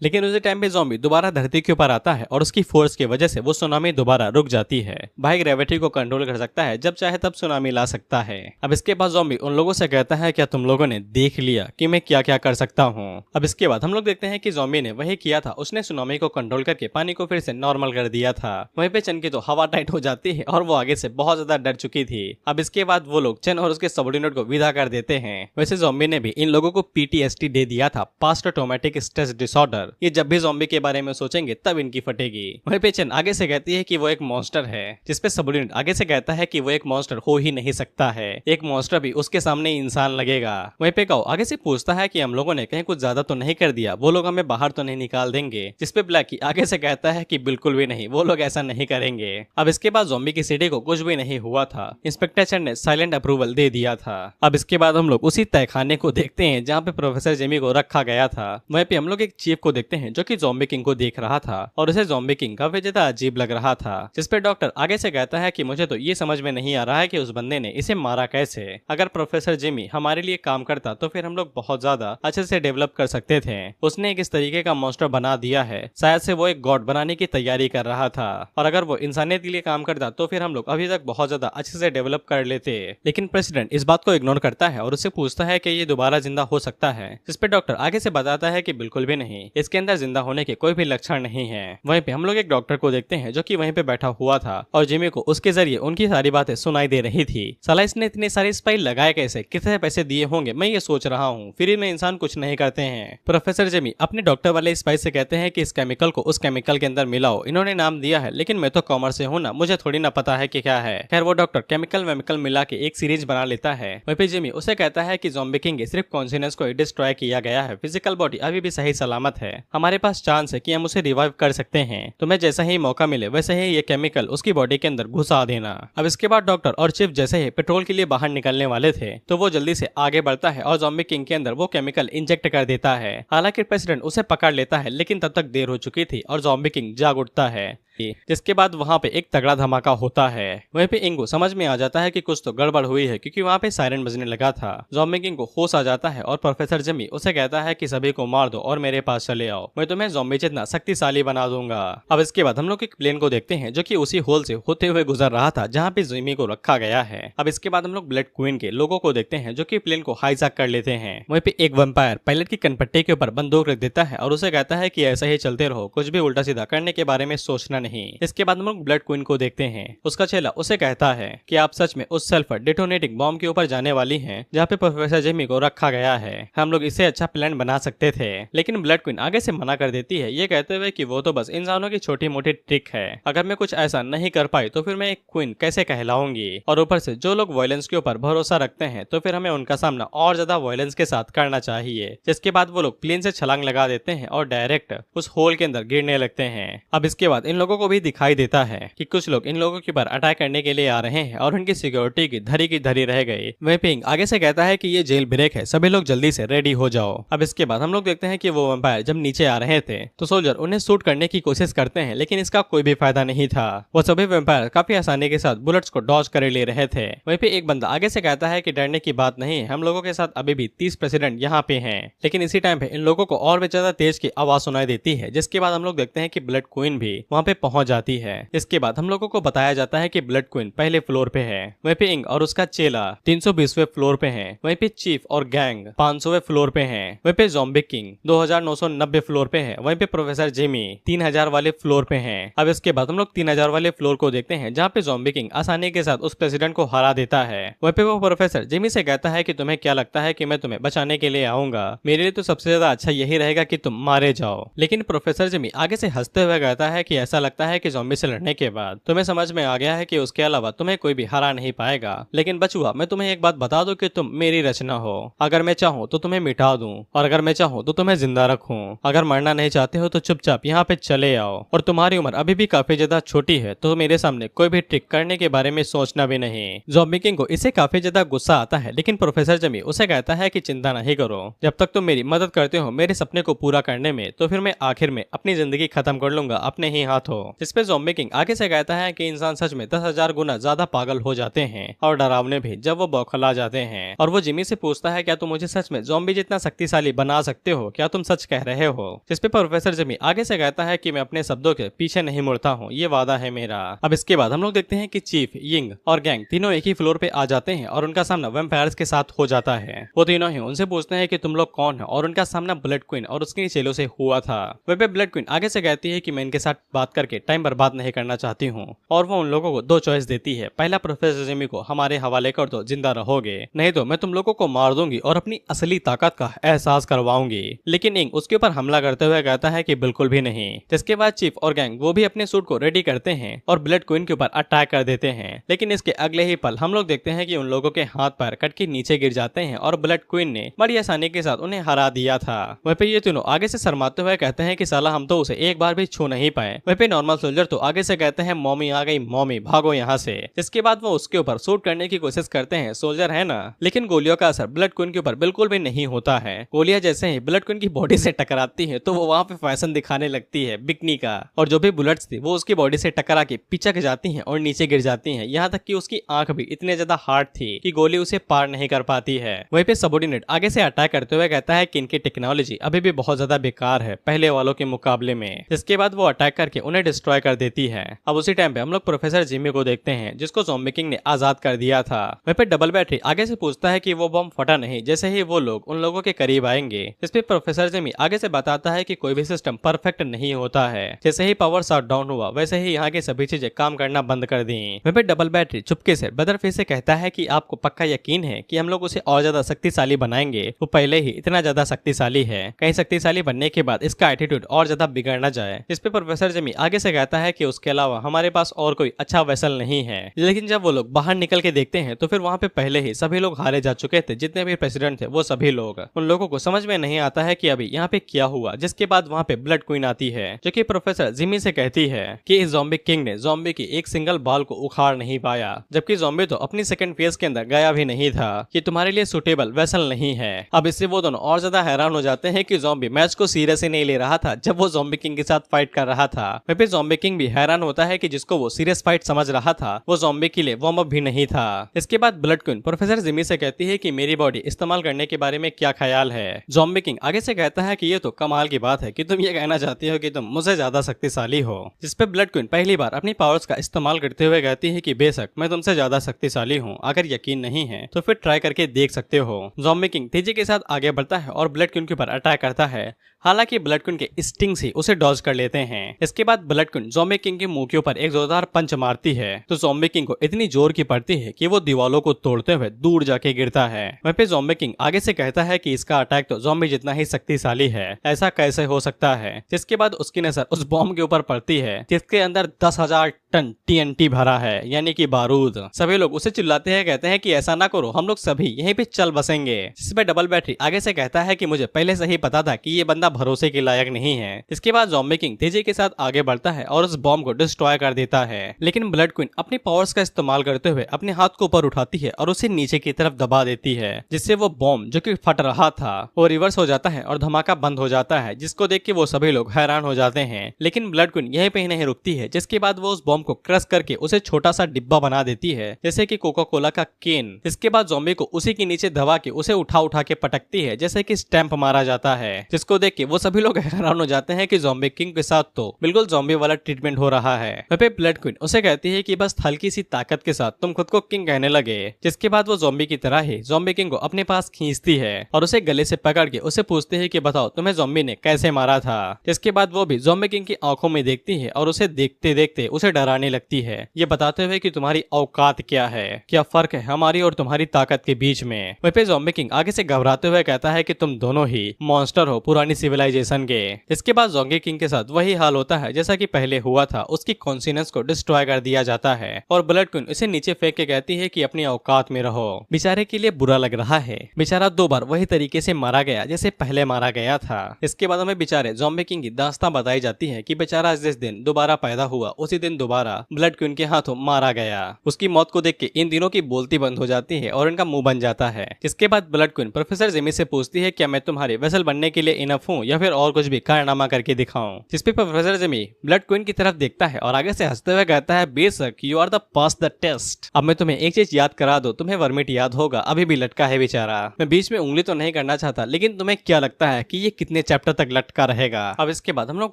लेकिन उसी टाइम पे ज़ॉम्बी दोबारा धरती के ऊपर आता है और उसकी फोर्स की वजह से वो सुनामी दोबारा रुक जाती है। भाई ग्रेविटी को कंट्रोल कर सकता है, जब चाहे तब सुनामी ला सकता है। अब इसके बाद ज़ॉम्बी उन लोगों से कहता है, क्या तुम लोगों ने देख लिया कि मैं क्या क्या कर सकता हूँ? अब इसके बाद हम लोग देखते हैं कि ज़ॉम्बी ने वही किया था, उसने सुनामी को कंट्रोल करके पानी को फिर से नॉर्मल कर दिया था। वहीं पे चन की तो हवा टाइट हो जाती है और वो आगे से बहुत ज्यादा डर चुकी थी। अब इसके बाद वो लोग चन और उसके सबऑर्डिनेट को विदा कर देते हैं। वैसे ज़ॉम्बी ने भी इन लोगों को PTSD दे दिया था, पास्ट ट्रॉमेटिक स्ट्रेस डिसऑर्डर। ये जब भी ज़ॉम्बी के बारे में सोचेंगे तब इनकी फटेगी। वहीं पे चन आगे से कहती है कि वो एक मॉन्स्टर है, जिसपे सबऑर्डिनेट आगे से कहता है कि वो एक मॉन्स्टर हो ही नहीं सकता है, एक मॉन्स्टर भी उसके सामने इंसान लगेगा। वहीं पे गाओ आगे से पूछता है कि हम लोगों ने कहीं कुछ ज्यादा तो नहीं कर दिया, वो लोग हमें बाहर तो नहीं निकाल देंगे? जिसपे ब्लैकी आगे से कहता है कि बिल्कुल भी नहीं, वो लोग ऐसा नहीं करेंगे। अब इसके बाद ज़ॉम्बी की सिटी को कुछ भी नहीं हुआ था, इंस्पेक्टर चन ने साइलेंट अप्रूवल दे दिया था। अब इसके बाद हम लोग उसी तहखाने को देखते हैं जहाँ पे प्रोफेसर जेमी को रखा गया था। वहीं पे हम लोग एक चीफ को देखते हैं जो कि ज़ॉम्बी किंग को देख रहा था और उसे ज़ॉम्बी किंग काफी ज्यादा अजीब लग रहा था। जिसपे डॉक्टर आगे से कहता है कि मुझे तो ये ये समझ में नहीं आ रहा है कि उस बंदे ने इसे मारा कैसे। अगर प्रोफेसर जिमी हमारे लिए काम करता तो फिर हम लोग बहुत ज्यादा अच्छे से डेवलप कर सकते थे। उसने एक इस तरीके का मॉन्स्टर बना दिया है, शायद से वो एक गॉड बनाने की तैयारी कर रहा था, और अगर वो इंसानियत के लिए काम करता तो फिर हम लोग अभी तक बहुत ज्यादा अच्छे से डेवलप कर लेते। लेकिन प्रेसिडेंट इस बात को इग्नोर करता है और उससे पूछता है कि ये दोबारा जिंदा हो सकता है, जिस पे डॉक्टर आगे से बताता है कि बिल्कुल भी नहीं, इसके अंदर जिंदा होने के कोई भी लक्षण नहीं है। वहीं पे हम लोग एक डॉक्टर को देखते हैं जो कि वहीं पे बैठा हुआ था और जिमी को उसके जरिए उनकी सारी बातें सुनाई दे रही थी। साला इसने इतने सारे स्पाई लगाए कैसे, कितने पैसे दिए होंगे, मैं ये सोच रहा हूँ। फ्री में इंसान कुछ नहीं करते हैं। प्रोफेसर जिमी अपने डॉक्टर वाले स्पाई से कहते हैं कि इस केमिकल को उस केमिकल के अंदर मिलाओ, इन्होंने नाम दिया है लेकिन मैं तो कॉमर्स से हूँ ना, मुझे थोड़ी ना पता है कि क्या है। खैर वो डॉक्टर केमिकल वेमिकल मिला के एक सीरीज बना लेता है। वहीं पे जिमी उसे कहता है कि ज़ॉम्बी किंग सिर्फ कॉन्शियसनेस को डिस्ट्रॉय किया गया है, फिजिकल बॉडी अभी भी सही सलामत है, हमारे पास चांस है कि हम उसे रिवाइव कर सकते हैं, तुम्हें जैसा ही मौका मिले वैसे ही ये केमिकल उसकी बॉडी के अंदर घुसा देना। अब इसके बाद डॉक्टर और चीफ जैसे ही पेट्रोल के लिए बाहर निकलने वाले थे तो वो जल्दी से आगे बढ़ता है और ज़ॉम्बी किंग के अंदर वो केमिकल इंजेक्ट कर देता है। हालांकि प्रेसिडेंट उसे पकड़ लेता है लेकिन तब तक देर हो चुकी थी और ज़ॉम्बी किंग जाग उठता है, जिसके बाद वहां पे एक तगड़ा धमाका होता है। वहीं पे इंगो समझ में आ जाता है कि कुछ तो गड़बड़ हुई है क्योंकि वहां पे सायरन बजने लगा था। ज़ॉम्बी किंग को होश आ जाता है और प्रोफेसर जिमी उसे कहता है कि सभी को मार दो और मेरे पास चले आओ, मैं तुम्हें ज़ॉम्बी जितना शक्तिशाली बना दूंगा। अब इसके बाद हम लोग एक प्लेन को देखते हैं जो कि उसी होल से होते हुए गुजर रहा था जहाँ पे जिमी को रखा गया है। अब इसके बाद हम लोग ब्लड क्वीन के लोगों को देखते हैं जो कि प्लेन को हाईजैक कर लेते हैं। वहीं पे एक वैम्पायर पायलट की कनपट्टी के ऊपर बंदूक रख देता है और उसे कहता है कि ऐसा ही चलते रहो, कुछ भी उल्टा सीधा करने के बारे में सोचना नहीं। इसके बाद हम लोग ब्लड क्वीन को देखते हैं। उसका चेला उसे कहता है कि आप सच में उस सेल्फ डिटोनेटिंग बॉम्ब के ऊपर जाने वाली हैं जहाँ पे प्रोफेसर जिमी को रखा गया है, हम लोग इससे अच्छा प्लान बना सकते थे। लेकिन ब्लड क्वीन आगे से मना कर देती है, ये कहते हुए कि वो तो बस इंसानों की छोटी मोटी ट्रिक है, अगर मैं कुछ ऐसा नहीं कर पाई तो फिर मैं एक क्वीन कैसे कहलाऊंगी। और ऊपर से जो लोग वायलेंस के ऊपर भरोसा रखते हैं तो फिर हमें उनका सामना और ज्यादा वायलेंस के साथ करना चाहिए। जिसके बाद वो लोग प्लेन से छलांग लगा देते हैं और डायरेक्ट उस होल के अंदर गिरने लगते हैं। अब इसके बाद इन लोगों को भी दिखाई देता है कि कुछ लोग इन लोगों के ऊपर अटैक करने के लिए आ रहे हैं और उनकी सिक्योरिटी की धरी रह गई। वहीं पिंग आगे से कहता है कि ये जेल ब्रेक है, सभी लोग जल्दी से रेडी हो जाओ। अब इसके बाद हम लोग देखते हैं कि वो वैम्पायर जब नीचे आ रहे थे तो सोल्जर उन्हें शूट करने की कोशिश करते हैं लेकिन इसका कोई भी फायदा नहीं था। वो सभी वैम्पायर काफी आसानी के साथ बुलेट्स को डॉज कर ले रहे थे। वहीं पे एक बंदा आगे से कहता है कि डरने की बात नहीं है, हम लोगों के साथ अभी भी 30 प्रेसिडेंट यहाँ पे हैं। लेकिन इसी टाइम पे इन लोगों को और भी ज्यादा तेज की आवाज सुनाई देती है, जिसके बाद हम लोग देखते हैं कि ब्लड क्वीन भी वहाँ पे पहुंच जाती है। इसके बाद हम लोगों को बताया जाता है कि ब्लड क्वीन पहले फ्लोर पे है, वहीं पे इंग और उसका चेला 320वें फ्लोर पे है, वहीं पे चीफ और गैंग 500वें फ्लोर पे है, वहीं पे ज़ॉम्बी किंग 2990 फ्लोर पे है, वहीं पे प्रोफेसर जिमी 3000 वाले फ्लोर पे है। अब इसके बाद हम लोग 3000 वाले फ्लोर को देखते हैं जहाँ पे ज़ॉम्बी किंग आसानी के साथ उस प्रेसिडेंट को हरा देता है। वहीं पे वो प्रोफेसर जिमी से कहता है कि तुम्हें क्या लगता है कि मैं तुम्हें बचाने के लिए आऊंगा, मेरे लिए तो सबसे ज्यादा अच्छा यही रहेगा कि तुम मारे जाओ। लेकिन प्रोफेसर जिमी आगे से हंसते हुए कहता है कि ऐसा लगता है कि ज़ॉम्बी से लड़ने के बाद तुम्हें समझ में आ गया है कि उसके अलावा तुम्हें कोई भी हरा नहीं पाएगा। लेकिन बचुआ, मैं तुम्हें एक बात बता दूं कि तुम मेरी रचना हो, अगर मैं चाहूँ तो तुम्हें मिटा दूं और अगर मैं चाहूँ तो तुम्हें जिंदा रखूं। अगर मरना नहीं चाहते हो तो चुपचाप यहाँ पे चले आओ, और तुम्हारी उम्र अभी भी काफी ज्यादा छोटी है तो मेरे सामने कोई भी ट्रिक करने के बारे में सोचना भी नहीं। ज़ॉम्बी किंग को इसे काफी ज्यादा गुस्सा आता है, लेकिन प्रोफेसर जिमी उसे कहता है कि चिंता नहीं करो, जब तक तुम मेरी मदद करते हो मेरे सपने को पूरा करने में तो फिर मैं आखिर में अपनी जिंदगी खत्म कर लूंगा अपने ही हाथों। इस पे ज़ॉम्बी किंग आगे से कहता है कि इंसान सच में 10,000 गुना ज्यादा पागल हो जाते हैं और डरावने भी जब वो बौखला जाते हैं। और वो जिमी से पूछता है क्या तुम मुझे सच में ज़ॉम्बी जितना शक्तिशाली बना सकते हो, क्या तुम सच कह रहे हो। जिस पे प्रोफेसर जिमी आगे से कहता है कि मैं अपने शब्दों के पीछे नहीं मुड़ता हूँ, ये वादा है मेरा। अब इसके बाद हम लोग देखते हैं कि चीफ, यिंग और गैंग तीनों एक ही फ्लोर पे आ जाते हैं और उनका सामना वैम्पायर्स के साथ हो जाता है। वो तीनों ही उनसे पूछते हैं कि तुम लोग कौन है और उनका सामना ब्लड क्वीन और उसके चेलों से हुआ था। वह पे ब्लड क्वीन आगे से कहती है कि मैं इनके साथ बात करके टाइम बर्बाद नहीं करना चाहती हूँ, और वो उन लोगों को दो चॉइस देती है, पहला प्रोफेसर जिमी को हमारे हवाले कर दो, जिंदा रहोगे, नहीं तो मैं तुम लोगों को मार दूंगी और अपनी असली ताकत का एहसास करवाऊंगी। लेकिन इंग उसके ऊपर हमला करते हुए कहता है कि बिल्कुल भी नहीं। जिसके बाद चीफ और गैंग वो भी अपने सूट को रेडी करते हैं और ब्लड क्वीन के ऊपर अटैक कर देते हैं। लेकिन इसके अगले ही पल हम लोग देखते हैं कि उन लोगों के हाथ पैर कट के नीचे गिर जाते हैं और ब्लड क्वीन ने बड़ी आसानी के साथ उन्हें हरा दिया था। वहीं पे ये तीनों आगे से शर्माते हुए कहते हैं कि साला हम तो उसे एक बार भी छू नहीं पाए। वहीं पे नॉर्मल सोल्जर तो आगे से कहते हैं मॉमी आ गई, मॉमी भागो यहाँ से। इसके बाद वो उसके ऊपर शूट करने की कोशिश करते हैं, सोल्जर है ना, लेकिन गोलियों का असर ब्लड क्वीन के ऊपर बिल्कुल भी नहीं होता है। गोलियां जैसे ही ब्लड क्वीन की बॉडी से टकराती है तो वो वहाँ पे फैशन दिखाने लगती है बिकनी का, और जो भी बुलेट्स थी वो उसकी बॉडी से टकरा के पीछे के जाती हैं और नीचे गिर जाती हैं। यहाँ तक कि उसकी आंख भी इतने ज्यादा हार्ड थी कि गोली उसे पार नहीं कर पाती है। वहीं पे सबऑर्डिनेट आगे से अटैक करते हुए कहता है कि इनकी टेक्नोलॉजी अभी भी बहुत ज्यादा बेकार है पहले वालों के मुकाबले में। इसके बाद वो अटैक करके उन्हें डिस्ट्रॉय कर देती है। अब उसी टाइम पे हम लोग प्रोफेसर जिमी को देखते हैं जिसको ज़ॉम्बी किंग ने आजाद कर दिया था। वहीं पे डबल बैटरी आगे से पूछता है कि वो बम फटा नहीं जैसे ही वो लोग उन लोगों के करीब आएंगे। इस पे प्रोफेसर जिमी आगे से बताता है कि कोई भी सिस्टम परफेक्ट नहीं होता है, जैसे ही पावर शट डाउन हुआ वैसे ही यहाँ की सभी चीजें काम करना बंद कर दी। वहीं पे डबल बैटरी चुपके से बदरफेस से कहता है कि आपको पक्का यकीन है कि हम लोग उसे और ज्यादा शक्तिशाली बनाएंगे, वो पहले ही इतना ज्यादा शक्तिशाली है, कहीं शक्तिशाली बनने के बाद इसका एटीट्यूड और ज्यादा बिगड़ न जाए। इस पे प्रोफेसर जिमी आगे से कहता है कि उसके अलावा हमारे पास और कोई अच्छा वेसल नहीं है। लेकिन जब वो लोग बाहर निकल के देखते हैं तो फिर वहाँ पे पहले ही सभी लोग हारे जा चुके थे, जितने भी प्रेसिडेंट थे वो सभी लोग। उन लोगों को समझ में नहीं आता है कि अभी यहाँ पे क्या हुआ। जिसके बाद वहाँ पे ब्लड क्वीन आती है जो कि प्रोफेसर जिमी से कहती है कि इस ज़ॉम्बी किंग ने ज़ॉम्बी की एक सिंगल बाल को उखाड़ नहीं पाया, जबकि ज़ॉम्बी तो अपनी सेकंड फेज के अंदर गया भी नहीं था, कि तुम्हारे लिए सुटेबल वेसल नहीं है। अब इससे वो दोनों और ज्यादा हैरान हो जाते हैं कि ज़ॉम्बी मैच को सीरियस ही नहीं ले रहा था जब वो ज़ॉम्बी किंग के साथ फाइट कर रहा था। वहीं पे ज़ॉम्बी किंग भी हैरान होता है कि जिसको वो सीरियस फाइट समझ रहा था वो ज़ॉम्बी के लिए वार्म अप भी नहीं था। इसके बाद ब्लड क्वीन प्रोफेसर जिमी से कहती है कि मेरी बॉडी इस्तेमाल करने के बारे में क्या ख्याल है। ज़ॉम्बी किंग आगे से कहता है कि ये तो कमाल की बात है कि तुम ये कहना चाहती हो कि तुम मुझसे ज्यादा शक्तिशाली हो। जिस पे ब्लड क्वीन पहली बार अपनी पावर्स का इस्तेमाल करते हुए कहती है कि बेशक मैं तुमसे ज्यादा शक्तिशाली हूँ, अगर यकीन नहीं है तो फिर ट्राई करके देख सकते हो। ज़ॉम्बी किंग तेजी के साथ आगे बढ़ता है और ब्लड क्वीन के ऊपर अटैक करता है, हालांकि ब्लड क्वीन के स्टिंग से उसे डॉज कर लेते हैं। इसके बाद ब्लड क्वीन ज़ॉम्बी किंग के मुंह के ऊपर एक जोरदार पंच मारती है तो ज़ॉम्बी किंग को इतनी जोर की पड़ती है कि वो दीवालों को तोड़ते हुए दूर जाके गिरता है। वहीं पे ज़ॉम्बी किंग आगे से कहता है कि इसका अटैक तो ज़ॉम्बी जितना ही शक्तिशाली है, ऐसा कैसे हो सकता है। जिसके बाद उसकी नजर उस बॉम्ब के ऊपर पड़ती है जिसके अंदर 10,000 टन TNT भरा है, यानी कि बारूद। सभी लोग उसे चिल्लाते हैं, कहते हैं कि ऐसा ना करो, हम लोग सभी यहीं पे चल बसेंगे। जिसपे डबल बैटरी आगे से कहता है कि मुझे पहले से ही पता था कि ये बंदा भरोसे के लायक नहीं है। इसके बाद ज़ॉम्बी किंग तेजी के साथ आगे बढ़ता है और उस बॉम्ब को डिस्ट्रॉय कर देता है। लेकिन ब्लड क्वीन अपनी पावर्स का इस्तेमाल करते हुए अपने हाथ को ऊपर उठाती है और उसे नीचे की तरफ दबा देती है, जिससे वो बॉम्ब जो कि फट रहा था वो रिवर्स हो जाता है और धमाका बंद हो जाता है, जिसको देख के वो सभी लोग हैरान हो जाते हैं। लेकिन ब्लड क्वीन यहीं पे ही नहीं रुकती है। जिसके बाद वो उस बॉम्ब को क्रश करके उसे छोटा सा डिब्बा बना देती है, जैसे कि कोका कोला का केन। इसके बाद ज़ॉम्बी को उसी के नीचे दबा के उसे उठा उठा के पटकती है, जैसे कि स्टैंप मारा जाता है, जिसको देख के वो सभी लोग हैरान हो जाते हैं कि ज़ॉम्बी किंग के साथ तो बिल्कुल ज़ॉम्बी वाला ट्रीटमेंट हो रहा है। वहीं पे ब्लड क्वीन उसे कहती है कि बस हल्की सी ताकत के साथ तुम खुद को किंग कहने लगे। जिसके बाद वो ज़ॉम्बी की तरह ही ज़ॉम्बी किंग को अपने पास खींचती है और उसे गले से पकड़ के उसे पूछती है कि बताओ तुम्हें ज़ॉम्बी ने कैसे मारा था। जिसके बाद वो भी ज़ॉम्बी किंग की आंखों में देखती है और उसे देखते देखते उसे डराने लगती है, ये बताते हुए कि तुम्हारी औकात क्या है, क्या फर्क है हमारी और तुम्हारी ताकत के बीच में। वहीं पे ज़ॉम्बी किंग आगे से घबराते हुए कहता है कि तुम दोनों ही मॉन्स्टर हो पुरानी सिविलाइजेशन के। इसके बाद ज़ॉम्बी किंग के साथ वही हाल होता है जैसा कि पहले हुआ था, उसकी कॉन्शियसनेस को डिस्ट्रॉय कर दिया जाता है और ब्लड क्वीन इसे नीचे फेंक के कहती है कि अपनी औकात में रहो। बेचारे के लिए बुरा लग रहा है, बेचारा 2 बार वही तरीके से मारा गया जैसे पहले मारा गया था। इसके बाद हमें बेचारे ज़ॉम्बी किंग की दास्तां बताई जाती है कि बेचारा जिस दिन दोबारा पैदा हुआ उसी दिन दोबारा ब्लड क्वीन के हाथों मारा गया। उसकी मौत को देख के इन दिनों की बोलती बंद हो जाती है और इनका मुंह बन जाता है। जिसके बाद ब्लड क्वीन प्रोफेसर जिमी से पूछती है क्या मैं तुम्हारे वेसल बनने के लिए इनफ हूँ या फिर और कुछ भी कारनामा करके दिखाऊं। जिसपे प्रोफेसर जिमी ब्लड क्वीन की तरफ देखता है और आगे से हंसते हुए कहता है बेशक you are the pass the test. अब मैं तुम्हें एक चीज याद करा दो, तुम्हें वर्मिट याद होगा, अभी भी लटका है बेचारा। मैं बीच में उंगली तो नहीं करना चाहता, लेकिन तुम्हें क्या लगता है कि ये कितने चैप्टर तक लटका रहेगा। अब इसके बाद हम लोग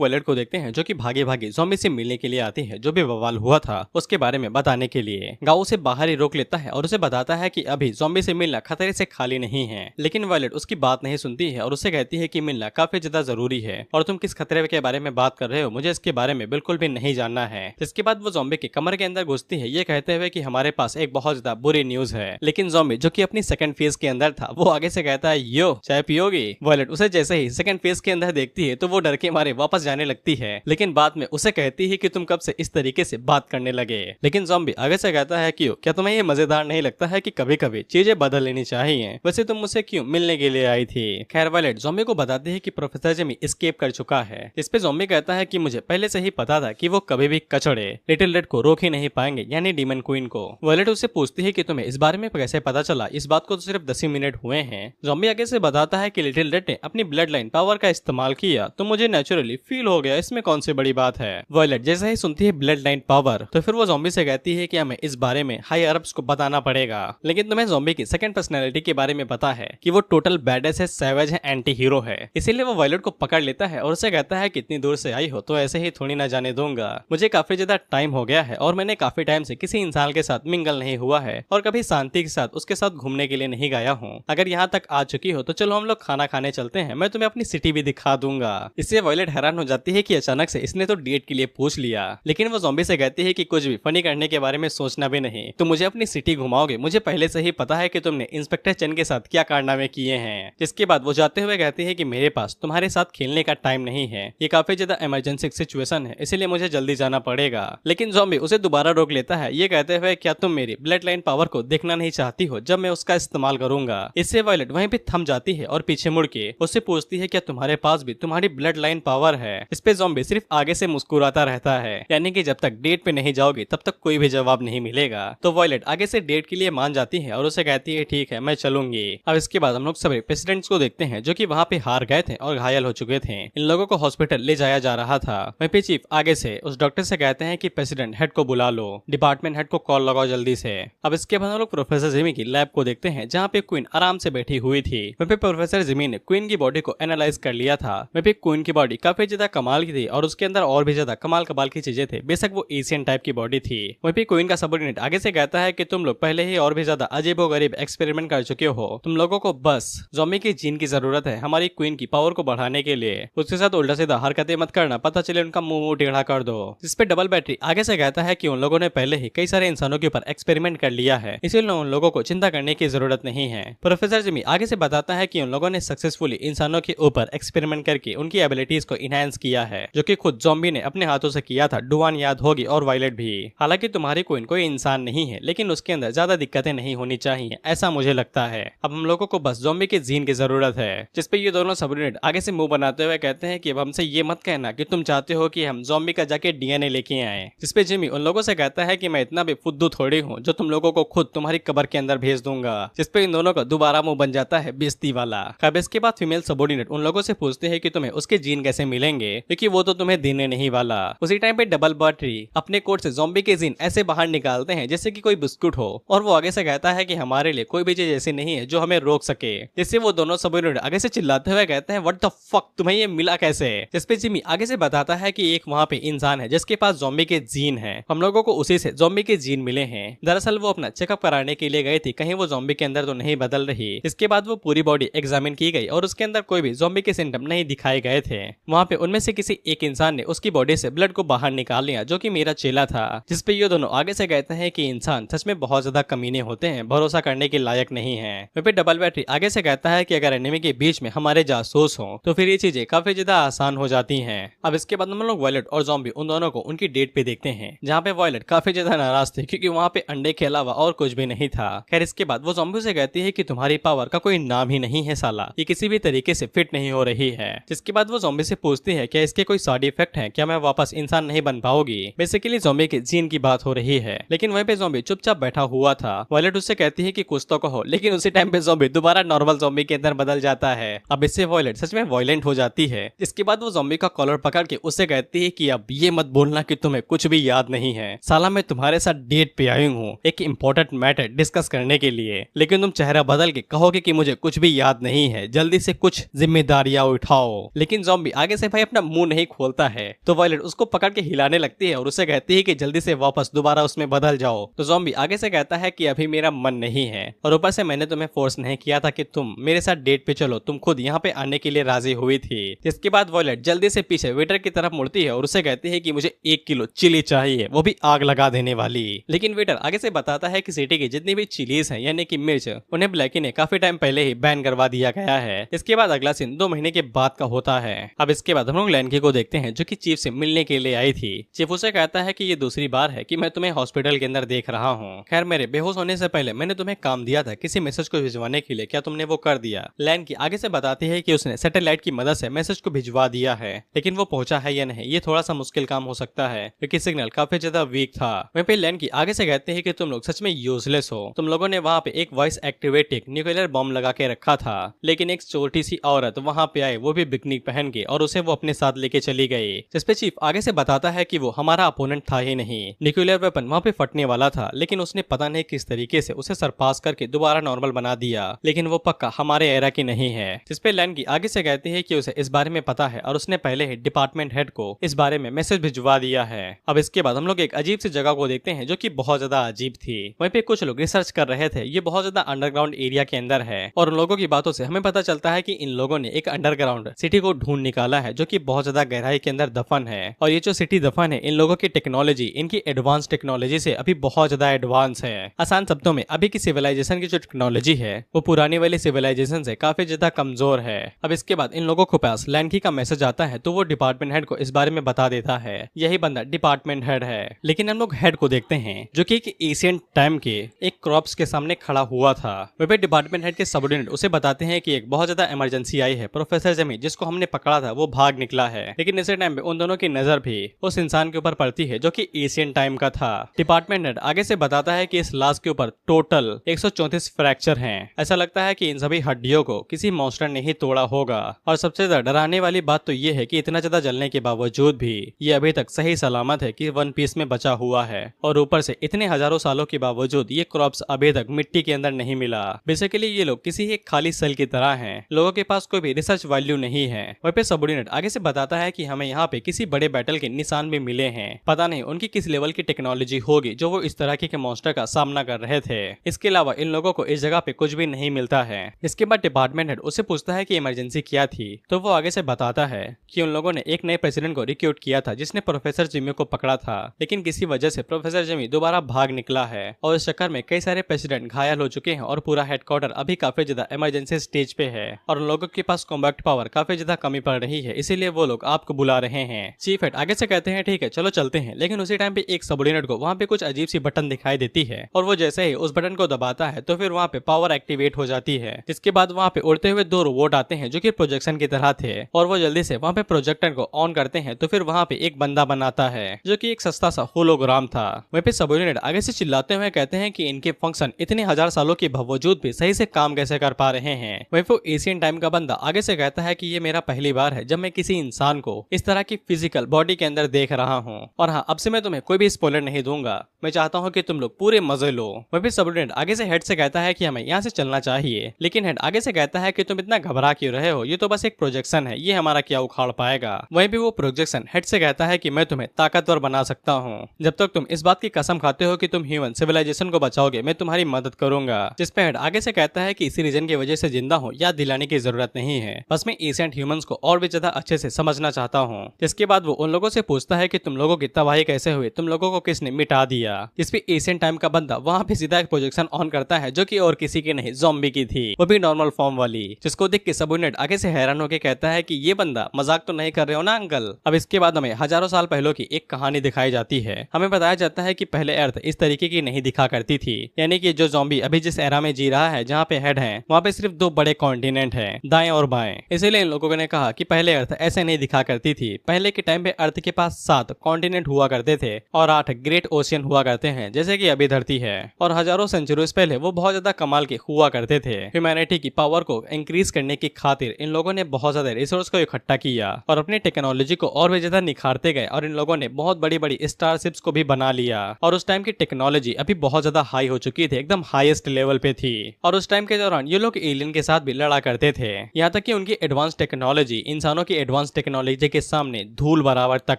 वॉयलेट को देखते हैं जो कि भागे भागे ज़ॉम्बी से मिलने के लिए आती है, जो भी बवाल हुआ था उसके बारे में बताने के लिए। गाँव उसे बाहर ही रोक लेता है और उसे बताता है कि अभी ज़ॉम्बी से मिलना खतरे से खाली नहीं है। लेकिन वॉयलेट उसकी बात नहीं सुनती है और उसे कहती है कि मिलना काफी ज्यादा जरूरी है और तुम किस खतरे के बारे में बात कर रहे हो, मुझे इसके बारे में बिल्कुल भी नहीं जानना है। इसके बाद वो ज़ॉम्बी के कमरे के अंदर घुसती है, ये कहते हुए कि हमारे पास एक बहुत ज्यादा बुरी न्यूज है। लेकिन ज़ॉम्बी जो कि अपनी सेकंड फेज के अंदर था वो आगे से कहता है यो चाय पियोगी। वॉयलेट उसे जैसे ही सेकंड फेज के अंदर देखती है तो वो डर के मारे वापस जाने लगती है, लेकिन बाद में उसे कहती है कि तुम कब से इस तरीके से बात करने लगे। लेकिन ज़ॉम्बी आगे से कहता है क्यों, क्या तुम्हें ये मजेदार नहीं लगता है कि कभी कभी चीजें बदल लेनी चाहिए, वैसे तुम मुझसे क्यों मिलने के लिए आई थी। खैर वॉयलेट ज़ॉम्बी को बताती है कि प्रोफेसर जिमी एस्केप कर चुका है। इस पे ज़ॉम्बी कहता है कि मुझे पहले से ही पता था कि वो कभी भी कचड़े लिटिल रेड को रोक ही नहीं पाएंगे, यानी डीमन क्वीन को। वॉयलेट उससे पूछती है कि तुम्हें इस बारे में कैसे पता चला, इस बात को तो सिर्फ 10 ही मिनट हुए हैं। ज़ॉम्बी आगे से बताता है कि लिटिल रेड ने अपनी ब्लड लाइन पावर का इस्तेमाल किया तो मुझे नेचुरली फील हो गया, इसमें कौन सी बड़ी बात है। वॉयलेट जैसे ही सुनती है ब्लड लाइन पावर तो फिर वो ज़ॉम्बी से कहती है कि हमें इस बारे में हाई अरब्स को बताना पड़ेगा। लेकिन तुम्हें ज़ॉम्बी की सेकंड पर्सनैलिटी के बारे में पता है कि वो टोटल बैडेस है, सैवेज है, एंटी हीरो है। इसीलिए वो वॉयलेट को पकड़ लेता है और उसे कहता है कि इतनी दूर से आई हो तो ऐसे ही थोड़ी ना जाने दूंगा। मुझे काफी ज्यादा टाइम हो गया है और मैंने काफी टाइम से किसी इंसान के साथ मिंगल नहीं हुआ है और कभी शांति के साथ उसके साथ घूमने के लिए नहीं गया हूँ। अगर यहाँ तक आ चुकी हो तो चलो हम लोग खाना खाने चलते हैं, मैं तुम्हें अपनी सिटी भी दिखा दूंगा। इससे वॉयलेट हैरान हो जाती है कि अचानक से इसने तो डेट के लिए पूछ लिया, लेकिन वो ज़ॉम्बी से कहती है कि कुछ भी फनी करने के बारे में सोचना भी नहीं, तुम मुझे अपनी सिटी घुमाओगे, मुझे पहले से ही पता है कि तुमने इंस्पेक्टर चेन के साथ क्या कारनामे किए हैं। जिसके बाद वो जाते हुए कहती है कि मेरे पास तुम्हारे साथ खेलने का टाइम नहीं है, ये काफी ज्यादा इमरजेंसी सिचुएशन है, इसीलिए मुझे जल्दी जाना पड़ेगा। लेकिन ज़ॉम्बी उसे दोबारा रोक लेता है, ये कहते हुए क्या तुम मेरी ब्लड लाइन पावर को देखना नहीं चाहती हो जब मैं उसका इस्तेमाल करूंगा। इससे वॉयलेट वहीं पे थम जाती है और पीछे मुड़ के उससे पूछती है क्या तुम्हारे पास भी तुम्हारी ब्लड लाइन पावर है। इस पे ज़ॉम्बी सिर्फ आगे से मुस्कुराता रहता है, यानी कि जब तक डेट पे नहीं जाओगी तब तक कोई भी जवाब नहीं मिलेगा। तो वॉयलेट आगे से डेट के लिए मान जाती है और उसे कहती है ठीक है मैं चलूंगी। अब इसके बाद हम लोग सभी प्रेसिडेंट्स को देखते हैं जो कि वहाँ पे हार गए थे और घायल हो चुके थे। इन लोगों को हॉस्पिटल ले जाया जा रहा था। वहीं पे चीफ आगे से उस डॉक्टर से कहते हैं कि प्रेसिडेंट हेड को बुला लो, डिपार्टमेंट हेड को कॉल लगाओ जल्दी से। अब इसके बाद हम लोग प्रोफेसर जिमी की लैब को देखते हैं जहाँ पे क्वीन आराम से बैठी हुई थी। वहीं पे प्रोफेसर जिमी ने क्वीन की बॉडी को एनालाइज कर लिया था। वहीं पे क्वीन की बॉडी काफी ज्यादा कमाल की थी और उसके अंदर और भी ज्यादा कमाल की चीजें थे, बेशक वो एशियन टाइप की बॉडी थी। वहीं पे क्वीन का सबऑर्डिनेट आगे से कहता है कि तुम लोग पहले ही और भी ज्यादा अजीबोगरीब एक्सपेरिमेंट कर चुके हो, तुम लोगों को बस ज़ॉम्बी के जीन की जरूरत है हमारी क्वीन की पावर को बढ़ाने के लिए। उसके साथ उल्टा सीधा हरकतें मत करना, पता चले उनका मुंह टेढ़ा कर दो। जिस पे डबल बैटरी आगे से कहता है कि उन लोगों ने पहले ही कई सारे इंसानों के ऊपर एक्सपेरिमेंट कर लिया है, इसीलिए उन लोगों को चिंता करने की जरूरत नहीं है। प्रोफेसर जिमी आगे से बताता है कि उन लोगों ने सक्सेसफुली इंसानों के ऊपर एक्सपेरिमेंट करके उनकी एबिलिटीज को इनहेंस किया है, जो कि खुद ज़ॉम्बी ने अपने हाथों से किया था। डुवान याद होगी और वायलेट भी। हालांकि तुम्हारी क्वीन कोई इंसान नहीं है, लेकिन उसके अंदर ज्यादा दिक्कतें नहीं होनी चाहिए, ऐसा मुझे लगता है। अब हम लोगों को बस ज़ॉम्बी के जीन की जरूरत है। जिसपे ये दोनों सबऑर्डिनेट आगे से मुंह बनाते हुए कहते हैं कि अब हमसे ये मत कहना कि तुम चाहते हो कि हम ज़ॉम्बी का जाके डीएनए लेके आए। जिसपे जिमी उन लोगों से कहता है कि मैं इतना भी फुद्दू थोड़ी हूँ जो तुम लोगों को खुद तुम्हारी कब्र के अंदर भेज दूंगा। जिसपे इन दोनों का दोबारा मुंह बन जाता है बेइज्जती वाला। अब इसके बाद फीमेल सबऑर्डिनेट उन लोगों से पूछते हैं कि तुम्हें उसके जीन कैसे मिलेंगे, क्योंकि वो तो तुम्हें देने नहीं वाला। उसी टाइम पे डबल बैटरी अपने कोट से ज़ॉम्बी के जीन ऐसे बाहर निकालते हैं जैसे कि कोई बिस्कुट हो, और वो आगे से कहता है कि हमारे लिए कोई भी चीज ऐसी नहीं है जो हमें रोक सके। जिससे वो दोनों सबऑर्डिनेट आगे से चिल्लाते हुए कहते हैं व्हाट द फक, तुम्हें ये मिला कैसे। जिसपे जिमी आगे से बताता है कि एक वहाँ पे इंसान है जिसके पास ज़ॉम्बी के जीन है, हम लोगों को उसी से ज़ॉम्बी के जीन मिले हैं। दरअसल वो अपना चेकअप कराने के लिए गए थे, कहीं वो ज़ॉम्बी के अंदर तो नहीं बदल रही। इसके बाद वो पूरी बॉडी एग्जामिन की गई और उसके अंदर कोई भी ज़ॉम्बी के सिम्टम नहीं दिखाए गए थे। वहाँ पे उनमें से किसी एक इंसान ने उसकी बॉडी से ब्लड को बाहर निकाल लिया, जो कि मेरा चेला था। जिसपे ये दोनों आगे से कहते हैं कि इंसान सच में बहुत ज्यादा कमीने होते हैं, भरोसा करने के लायक नहीं है। वहीं पे डबल बैटरी आगे से कहता है कि अगर एनिमी के बीच में हमारे जासूस हो तो फिर ये चीजें काफी ज्यादा आसान हो जाती हैं। अब इसके बाद हम लोग वॉयलेट और ज़ॉम्बी उन दोनों को उनकी डेट पे देखते हैं, जहाँ पे वॉयलेट काफी ज्यादा नाराज थे क्योंकि वहाँ पे अंडे के अलावा और कुछ भी नहीं था। खैर इसके बाद वो ज़ॉम्बी से कहती है कि तुम्हारी पावर का कोई नाम ही नहीं है साला, ये किसी भी तरीके से फिट नहीं हो रही है। जिसके बाद वो ज़ॉम्बी से पूछती है क्या इसके कोई साइड इफेक्ट है, क्या मैं वापस इंसान नहीं बन पाऊंगी। बेसिकली ज़ॉम्बी के जीन की बात हो रही है, लेकिन वहीं पे ज़ॉम्बी चुपचाप बैठा हुआ था। वॉयलेट उससे कहती है कि कुछ तो कहो, लेकिन उसी टाइम पे ज़ॉम्बी दोबारा नॉर्मल ज़ॉम्बी के अंदर बदल जाता है। अब इससे वॉयलेट सच में वायलेंट हो जाती है। इसके बाद वो ज़ॉम्बी का कॉलर पकड़ के उससे कहती है कि अब ये मत बोलना कि तुम्हें कुछ भी याद नहीं है साला, मैं तुम्हारे साथ डेट पे आई हूँ एक इम्पोर्टेंट मैटर डिस्कस करने के लिए, लेकिन तुम चेहरा बदल के कहोगे कि मुझे कुछ भी याद नहीं है, जल्दी से कुछ जिम्मेदारियां उठाओ। लेकिन ज़ॉम्बी आगे से भाई अपना मुंह नहीं खोलता है, तो वॉयलेट उसको पकड़ के हिलाने लगती है और उससे कहती है कि जल्दी से वापस दोबारा उसमें बदल जाओ। तो ज़ॉम्बी आगे से कहता है कि अभी मेरा मन नहीं है, और ऊपर से मैंने तुम्हें फोर्स नहीं किया था कि तुम मेरे साथ डेट पे चलो, तुम खुद यहाँ पे आने के लिए राजी हुई थी। जिसके बाद वॉयलेट जल्दी से पीछे वेटर की तरफ मुड़ती है और उससे कहती है कि मुझे 1 किलो चिली चाहिए, वो भी आग लगा देने वाली। लेकिन वेटर आगे से बताता है कि सिटी की जितनी भी चिलीज हैं यानी कि मिर्च, उन्हें ब्लैकी ने काफी टाइम पहले ही बैन करवा दिया गया है। इसके बाद अगला सीन 2 महीने के बाद का होता है। अब इसके बाद हम लोग लैनकी को देखते हैं जो कि चीफ से मिलने के लिए आई थी। चीफ उसे कहता है कि ये दूसरी बार है कि मैं तुम्हें हॉस्पिटल के अंदर देख रहा हूँ। खैर मेरे बेहोश होने से पहले मैंने तुम्हें काम दिया था किसी मैसेज को भिजवाने के लिए, क्या तुमने वो कर दिया। लैनकी आगे से बताती है कि उसने सैटेलाइट की मदद से मैसेज को भिजवा दिया है, लेकिन वो पहुंचा है या नहीं हैं ये थोड़ा सा मुश्किल काम हो सकता है क्योंकि सिग्नल काफी ज्यादा वीक था। वहीं पे लैन की आगे से कहते हैं कि तुम लोग सच में यूजलेस हो, तुम लोगों ने वहाँ पे एक वॉइस एक्टिवेटेड न्यूक्लियर बॉम्ब लगा के रखा था, लेकिन एक छोटी सी औरत वहाँ पे आए, वो भी बिकनी पहन के, और उसे वो अपने साथ लेके चली गई। जिसपे चीफ आगे से बताता है कि वो हमारा अपोनेंट था ही नहीं, न्यूक्लियर वेपन वहाँ पे फटने वाला था, लेकिन उसने पता नहीं किस तरीके से उसे सरपास करके दोबारा नॉर्मल बना दिया, लेकिन वो पक्का हमारे एरा की नहीं है। जिसपे लैन की आगे से कहते हैं कि उसे इस बारे में पता है और उसने पहले ही डिपार्टमेंट हेड को इस बारे में मैसेज भिजवा दिया है। अब इसके बाद हम लोग एक अजीब सी जगह को देखते हैं जो कि बहुत ज्यादा अजीब थी। वहीं पे कुछ लोग रिसर्च कर रहे थे, ये बहुत ज्यादा अंडरग्राउंड एरिया के अंदर है, और उन लोगों की बातों से हमें पता चलता है कि इन लोगों ने एक अंडरग्राउंड सिटी को ढूंढ निकाला है जो कि बहुत ज्यादा गहराई के अंदर दफन है। और ये जो सिटी दफन है, इन लोगों की टेक्नोलॉजी, इनकी एडवांस टेक्नोलॉजी से अभी बहुत ज्यादा एडवांस है। आसान शब्दों में अभी की सिविलाइजेशन की जो टेक्नोलॉजी है वो पुरानी वाली सिविलाइजेशन से काफी ज्यादा कमजोर है। अब इसके बाद इन लोगों के पास लैंकी का मैसेज आता है तो वो डिपार्टमेंट हेड को इस बारे में बता देता है। यही बंदा डिपार्टमेंट हेड है। लेकिन हम लोग हेड को देखते हैं जो कि एक एशियन टाइम के एक क्रॉप्स के सामने खड़ा हुआ था। वहीं पे डिपार्टमेंट हेड के सबऑर्डिनेट उसे बताते हैं कि एक बहुत ज्यादा इमरजेंसी आई है, प्रोफेसर जेमी जिसको हमने पकड़ा था वो भाग निकला है। लेकिन इसी टाइम पे उन दोनों की नजर भी उस इंसान के ऊपर पड़ती है जो कि एशियन टाइम का था। डिपार्टमेंट हेड आगे से बताता है कि इस लाश के ऊपर टोटल 134 फ्रैक्चर हैं। ऐसा लगता है कि इन सभी हड्डियों को किसी मॉन्स्टर ने ही तोड़ा होगा। और सबसे ज्यादा डराने वाली बात तो ये है कि इतना ज्यादा जलने के बावजूद भी ये अभी तक सही सलामत है कि वन पीस में बचा हुआ है, और ऊपर से इतने हजारों सालों के बावजूद ये क्रॉप्स अभी तक मिट्टी के अंदर नहीं मिला। बेसिकली ये लोग किसी एक खाली सेल की तरह हैं, लोगों के पास कोई भी रिसर्च वैल्यू नहीं है। वहीं पे सबऑर्डिनेट आगे से बताता है कि हमें यहाँ पे किसी बड़े बैटल के निशान भी मिले हैं, पता नहीं उनकी किस लेवल की टेक्नोलॉजी होगी जो वो इस तरह के मॉन्स्टर का सामना कर रहे थे। इसके अलावा इन लोगों को इस जगह पे कुछ भी नहीं मिलता है। इसके बाद डिपार्टमेंट हेड उससे पूछता है कि इमरजेंसी क्या थी, तो वो आगे से बताता है कि उन लोगों ने एक नए प्रेसिडेंट को रिक्रूट किया था जिसने प्रोफेसर जिमी को पकड़ा था, लेकिन किसी वजह से प्रोफेसर जिमी दोबारा भाग निकला है, और इस चक्कर में कई सारे प्रेसिडेंट घायल हो चुके हैं और पूरा हेडक्वार्टर अभी काफी ज्यादा इमरजेंसी स्टेज पे है, और उन लोगों के पास कॉम्बैक्ट पावर काफी ज्यादा कमी पड़ रही है, इसीलिए वो लोग आपको बुला रहे हैं। चीफ हेड आगे से कहते हैं ठीक है चलो चलते हैं, लेकिन उसी टाइम पे एक सबऑर्डिनेट को वहाँ पे कुछ अजीब सी बटन दिखाई देती है, और वो जैसे ही उस बटन को दबाता है तो फिर वहाँ पे पावर एक्टिवेट हो जाती है। जिसके बाद वहाँ पे उड़ते हुए दो रोबोट आते हैं जो कि प्रोजेक्शन की तरह थे, और वो जल्दी से वहाँ पे प्रोजेक्टर को ऑन करते हैं तो फिर वहाँ पे एक बंदा बनाता है जो कि एक सस्ता सा होलोग्राम था। वहीं पे सबऑर्डिनेट आगे से चिल्लाते हुए कहते हैं कि इनके फंक्शन इतने हजार सालों के बावजूद भी सही से काम कैसे कर पा रहे हैं। वहीं वो एशियन टाइम का बंदा आगे से कहता है कि ये मेरा पहली बार है जब मैं किसी इंसान को इस तरह की फिजिकल बॉडी के अंदर देख रहा हूँ, और हाँ अब से मैं तुम्हें कोई भी स्पॉइलर नहीं दूंगा, मैं चाहता हूँ कि तुम लोग पूरे मजे लो। वहीं पे सबऑर्डिनेट आगे से हेड से कहता है कि हमें यहाँ से चलना चाहिए, लेकिन हेड आगे से कहता है कि तुम इतना घबरा क्यों रहे हो, ये तो बस एक प्रोजेक्शन है, ये हमारा क्या उखाड़ पाएगा। वहीं भी वो प्रोजेक्शन हेड से कहता है कि मैं तुम्हें ताकतवर बना सकता हूँ, जब तक तुम इस बात की कसम खाते हो कि तुम ह्यूमन सिविलाइजेशन को बचाओगे मैं तुम्हारी मदद करूंगा। जिसपे हेड आगे से कहता है कि इसी रीजन की वजह से जिंदा हूँ याद दिलाने की जरूरत नहीं है, बस मैं एशियंट ह्यूमंस को और भी ज्यादा अच्छे से समझना चाहता हूँ। जिसके बाद वो उन लोगों से पूछता है कि तुम लोगों की तबाही कैसे हुई, तुम लोगों को किसने मिटा दिया। जिसपे एशियन टाइम का बंदा वहाँ पे सीधा एक प्रोजेक्शन ऑन करता है जो कि और किसी की नहीं, ज़ॉम्बी की थी, वो भी नॉर्मल फॉर्म वाली, जिसको देख के सबऑर्डिनेट आगे से हैरान होकर कहता है कि ये बंदा मजाक तो नहीं कर रहे हो ना अंकल। अब इसके बाद हमें हजारों साल पहले की एक कहानी दिखाई जाती है। हमें बताया जाता है कि पहले अर्थ इस तरीके की नहीं दिखा करती थी, यानी कि जो ज़ॉम्बी अभी जिस एरा में जी रहा है जहाँ पे हेड है वहाँ पे सिर्फ 2 बड़े कॉन्टिनेंट हैं, दाएं और बाएं। इसीलिए इन लोगों ने कहा कि पहले अर्थ ऐसे नहीं दिखा करती थी। पहले के टाइम पे अर्थ के पास 7 कॉन्टिनेंट हुआ करते थे और 8 ग्रेट ओशियन हुआ करते हैं जैसे कि अभी धरती है, और हजारों सेंचुरीज पहले वो बहुत ज्यादा कमाल के हुआ करते थे। ह्यूमैनिटी की पावर को इंक्रीज करने की खातिर इन लोगों ने बहुत ज्यादा रिसोर्स को इकट्ठा किया और अपनी टेक्नोलॉजी को और भी ज्यादा निखारते गए, और इन लोगों ने बहुत बड़ी बड़ी स्टारशिप्स को भी बना लिया। और उस टाइम की टेक्नोलॉजी अभी बहुत ज्यादा हाई हो चुकी थी, एकदम हाईएस्ट लेवल पे थी, और उस टाइम के दौरान ये लोग एलियन के साथ भी लड़ा करते थे। यहाँ तक कि उनकी एडवांस टेक्नोलॉजी इंसानों की एडवांस टेक्नोलॉजी के सामने धूल बराबर तक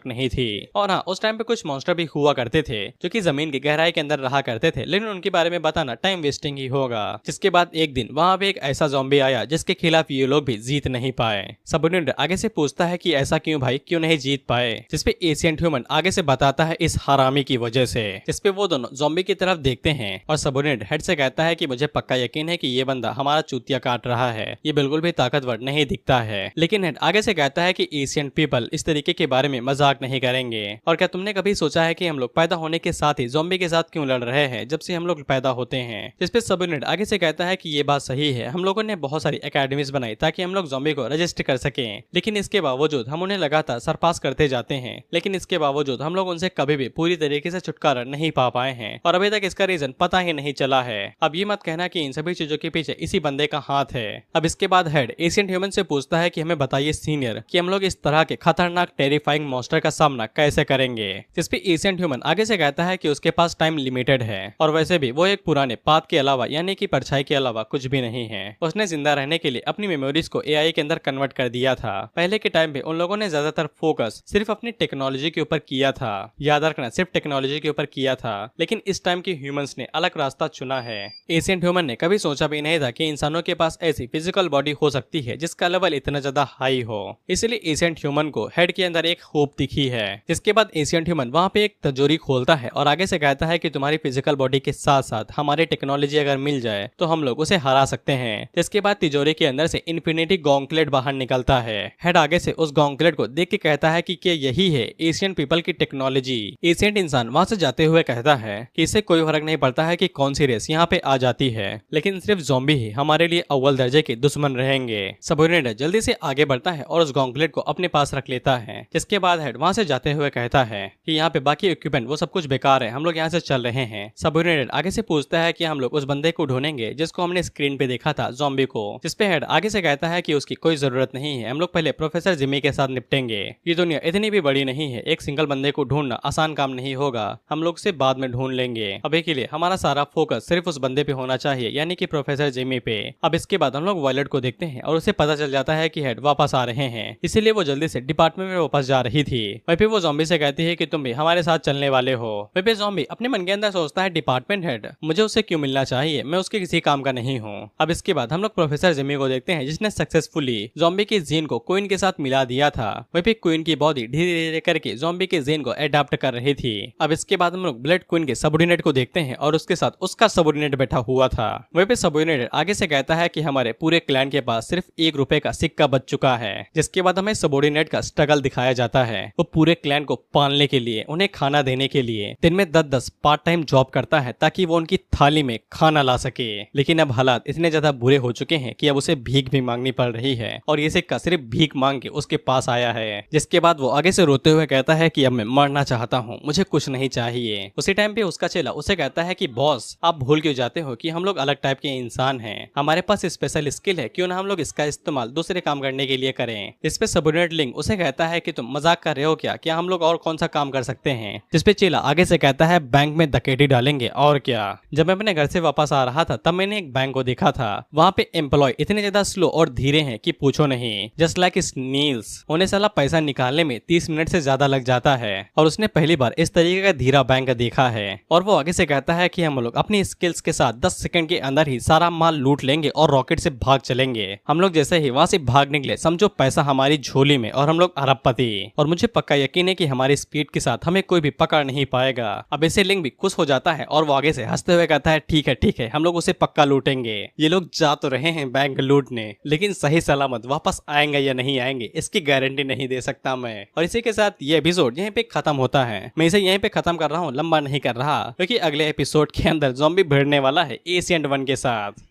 नहीं थी। और हाँ, उस टाइम पे कुछ मॉन्स्टर भी हुआ करते थे जो कि जमीन की गहराई के अंदर रहा करते थे, लेकिन उनके बारे में बताना टाइम वेस्टिंग ही होगा। जिसके बाद एक दिन वहाँ पे एक ऐसा ज़ॉम्बी आया जिसके खिलाफ ये लोग भी जीत नहीं पाए। सबऑर्डिनेट आगे से पूछता है कि ऐसा क्यों भाई, क्यों नहीं जीत पाए। जिसपे एशियंट ह्यूमन आगे से बताता है इस हरामी की वजह से। जिसपे वो दोनों ज़ॉम्बी की तरफ देखते हैं और सबऑर्डिनेट हेड से कहता है कि मुझे पक्का यकीन है कि ये बंदा हमारा चूतिया काट रहा है, ये बिल्कुल भी ताकतवर नहीं दिखता है। लेकिन हेड आगे से कहता है कि एशियंट पीपल इस तरीके के बारे में मजाक नहीं करेंगे। और क्या तुमने कभी सोचा है कि हम लोग पैदा होने के साथ ही ज़ॉम्बी के साथ क्यों लड़ रहे हैं जब से हम लोग पैदा होते हैं। जिसपे सबऑर्डिनेट आगे से कहता है कि ये बात सही है, हम लोगों ने बहुत सारी एकेडमीज बनाई ताकि हम लोग ज़ॉम्बी को रजिस्टर कर सकें, लेकिन इसके बावजूद हम उन्हें लगातार सरपास करते जाते हैं, लेकिन इसके बावजूद हम लोग उनसे कभी भी पूरी तरीके से छुटकारा नहीं पा पाए हैं और अभी तक इसका रीजन पता ही नहीं चला है। अब ये मत कहना कि इन सभी चीजों के पीछे इसी बंदे का हाथ है। अब इसके बाद हेड एशियंट ह्यूमन से पूछता है कि हमें बताइए सीनियर कि हम लोग इस तरह के खतरनाक टेरिफाइंग मॉन्स्टर का सामना कैसे करेंगे। जिसपे एशियंट ह्यूमन आगे से कहता है कि उसके पास टाइम लिमिटेड है और वैसे भी वो एक पुराने पाथ के अलावा यानी कि परछाई के अलावा कुछ भी नहीं है। उसने जिंदा रहने के लिए अपनी मेमोरीज को एआई के अंदर कन्वर्ट कर दिया था। पहले के टाइम पे उन लोगों ने ज्यादातर फोकस सिर्फ अपनी टेक्नोलॉजी के ऊपर किया था, याद रखना सिर्फ टेक्नोलॉजी के ऊपर किया था। लेकिन इस टाइम के ह्यूमंस ने अलग रास्ता चुना है। एशियंट ह्यूमन ने कभी सोचा भी नहीं था कि इंसानों के पास ऐसी फिजिकल बॉडी हो सकती है जिसका लेवल इतना ज्यादा हाई हो। इसलिए एशियंट ह्यूमन को हेड के अंदर एक होप दिखी है। जिसके बाद एशियंट ह्यूमन वहां पे एक तिजोरी खोलता है और आगे से कहता है कि तुम्हारी फिजिकल बॉडी के साथ साथ हमारी टेक्नोलॉजी अगर मिल जाए तो हम लोग उसे हरा सकते हैं। जिसके बाद तिजोरी के अंदर से इन्फिनिटी गॉन्कलेट बाहर निकलता है। हेड आगे से उस गॉन्कलेट को देख के कहता है कि क्या यही है एशियन पीपल की टेक्नोलॉजी। एशियंट इंसान वहां से जाते हुए कहता है कि इससे कोई फर्क नहीं पड़ता है कि कौन सी रेस यहाँ पे आ जाती है, लेकिन सिर्फ ज़ॉम्बी ही हमारे लिए अव्वल दर्जे के दुश्मन रहेंगे। सबऑर्डिनेट जल्दी से आगे बढ़ता है और उस गॉन्कलेट को अपने पास रख लेता है। जिसके बाद हेड वहां से जाते हुए कहता है कि यहाँ पे बाकी इक्विपमेंट वो सब कुछ बेकार है, हम लोग यहाँ से चल रहे हैं। सबऑर्डिनेट आगे से पूछता है कि हम लोग उस बंदे को ढूंढेंगे जिसको हमने स्क्रीन पे देखा था, ज़ॉम्बी को। जिसपे हेड आगे से कहता है कि उसकी कोई जरूरत नहीं है, हम लोग पहले प्रोफेसर जिमी के साथ निपटेंगे। ये दुनिया इतनी भी बड़ी नहीं है, एक सिंगल बंदे को ढूंढना आसान काम नहीं होगा, हम लोग से बाद में ढूंढ लेंगे। अभी के लिए हमारा सारा फोकस सिर्फ उस बंदे पे होना चाहिए, यानी कि प्रोफेसर जिमी पे। अब इसके बाद हम लोग वायलेट को देखते हैं और उसे पता चल जाता है कि हेड वापस आ रहे हैं, इसीलिए वो जल्दी से डिपार्टमेंट में वापस जा रही थी। वहीं पे वो ज़ॉम्बी से कहती है कि तुम भी हमारे साथ चलने वाले हो। वहीं पे ज़ॉम्बी अपने मन के अंदर सोचता है डिपार्टमेंट हेड, मुझे उससे क्यों मिलना चाहिए, मैं उसके किसी काम का नहीं हूँ। अब इसके बाद हम लोग प्रोफेसर जिमी को देखते हैं जिसने सक्सेसफुली ज़ॉम्बी की जीन को क्वीन के साथ मिला दिया था। वहीं पे क्वीन की बॉडी धीरे धीरे करके ज़ॉम्बी के जीन को अडॉप्ट कर रही थी। अब इसके बाद हम लोग ब्लड क्वीन के सबऑर्डिनेट को देखते हैं और उसके साथ उसका सबऑर्डिनेट बैठा हुआ था। वहीं पे सबऑर्डिनेट आगे से कहता है कि हमारे पूरे क्लैन के पास सिर्फ ₹1 का सिक्का बच चुका है। जिसके बाद हमें सबऑर्डिनेट का स्ट्रगल दिखाया जाता है। वो पूरे क्लैन को पालने के लिए, उन्हें खाना देने के लिए दिन में 10-10 पार्ट टाइम जॉब करता है ताकि वो उनकी थाली में खाना ला सके। लेकिन अब हालात इतने ज्यादा बुरे हो चुके हैं कि अब उसे भीख भी मांगनी पड़ रही है और ये सिक्का सिर्फ भीख मांग के उसके पास आया है। जिसके बाद वो आगे से रोते हुए कहता है कि अब मैं मरना चाहता हूँ, मुझे कुछ नहीं चाहिए। उसी टाइम पे उसका चेला उसे कहता है कि बॉस आप भूल क्यों जाते हो कि हम लोग अलग टाइप के इंसान हैं, हमारे पास स्पेशल स्किल है, क्यों ना हम लोग इसका इस्तेमाल दूसरे काम करने के लिए करें। इस पे सबऑर्डिनेट लिंक उसे कहता है कि तुम मजाक कर रहे हो क्या हम लोग और कौन सा काम कर सकते हैं। जिसपे चेला आगे से कहता है बैंक में डकैती डालेंगे और क्या। जब मैं अपने घर से वापस आ रहा था तब मैंने एक बैंक को देखा था, वहाँ पे एम्प्लॉय इतने ज्यादा स्लो और धीरे हैं कि पूछो नहीं, जस्ट लाइक स्नील्स। उन्हें साला पैसा निकालने में 30 मिनट से ज्यादा लग जाता है और उसने पहली बार इस तरीके का धीरा बैंक देखा है। और वो आगे से कहता है कि हम लोग अपनी स्किल्स के साथ 10 सेकंड के अंदर ही सारा माल लूट लेंगे और रॉकेट से भाग चलेंगे। हम लोग जैसे ही वहाँ से भाग निकले समझो पैसा हमारी झोली में और हम लोग अरबपति। और मुझे पक्का यकीन है कि हमारी स्पीड के साथ हमें कोई भी पकड़ नहीं पाएगा। अब इसे लिंक भी खुश हो जाता है और वो आगे से हंसते हुए कहता है ठीक है हम लोग उसे पक्का लूटेंगे। ये लोग जा तो रहे हैं बैंक लूटने, लेकिन सही सलामत वापस आएंगे या नहीं आएंगे इसकी गारंटी नहीं दे सकता मैं। और इसी के साथ ये एपिसोड यहीं पे खत्म होता है। मैं इसे यहीं पे खत्म कर रहा हूँ, लंबा नहीं कर रहा, क्योंकि अगले एपिसोड के अंदर ज़ॉम्बी भिड़ने वाला है एशियंट 1 के साथ।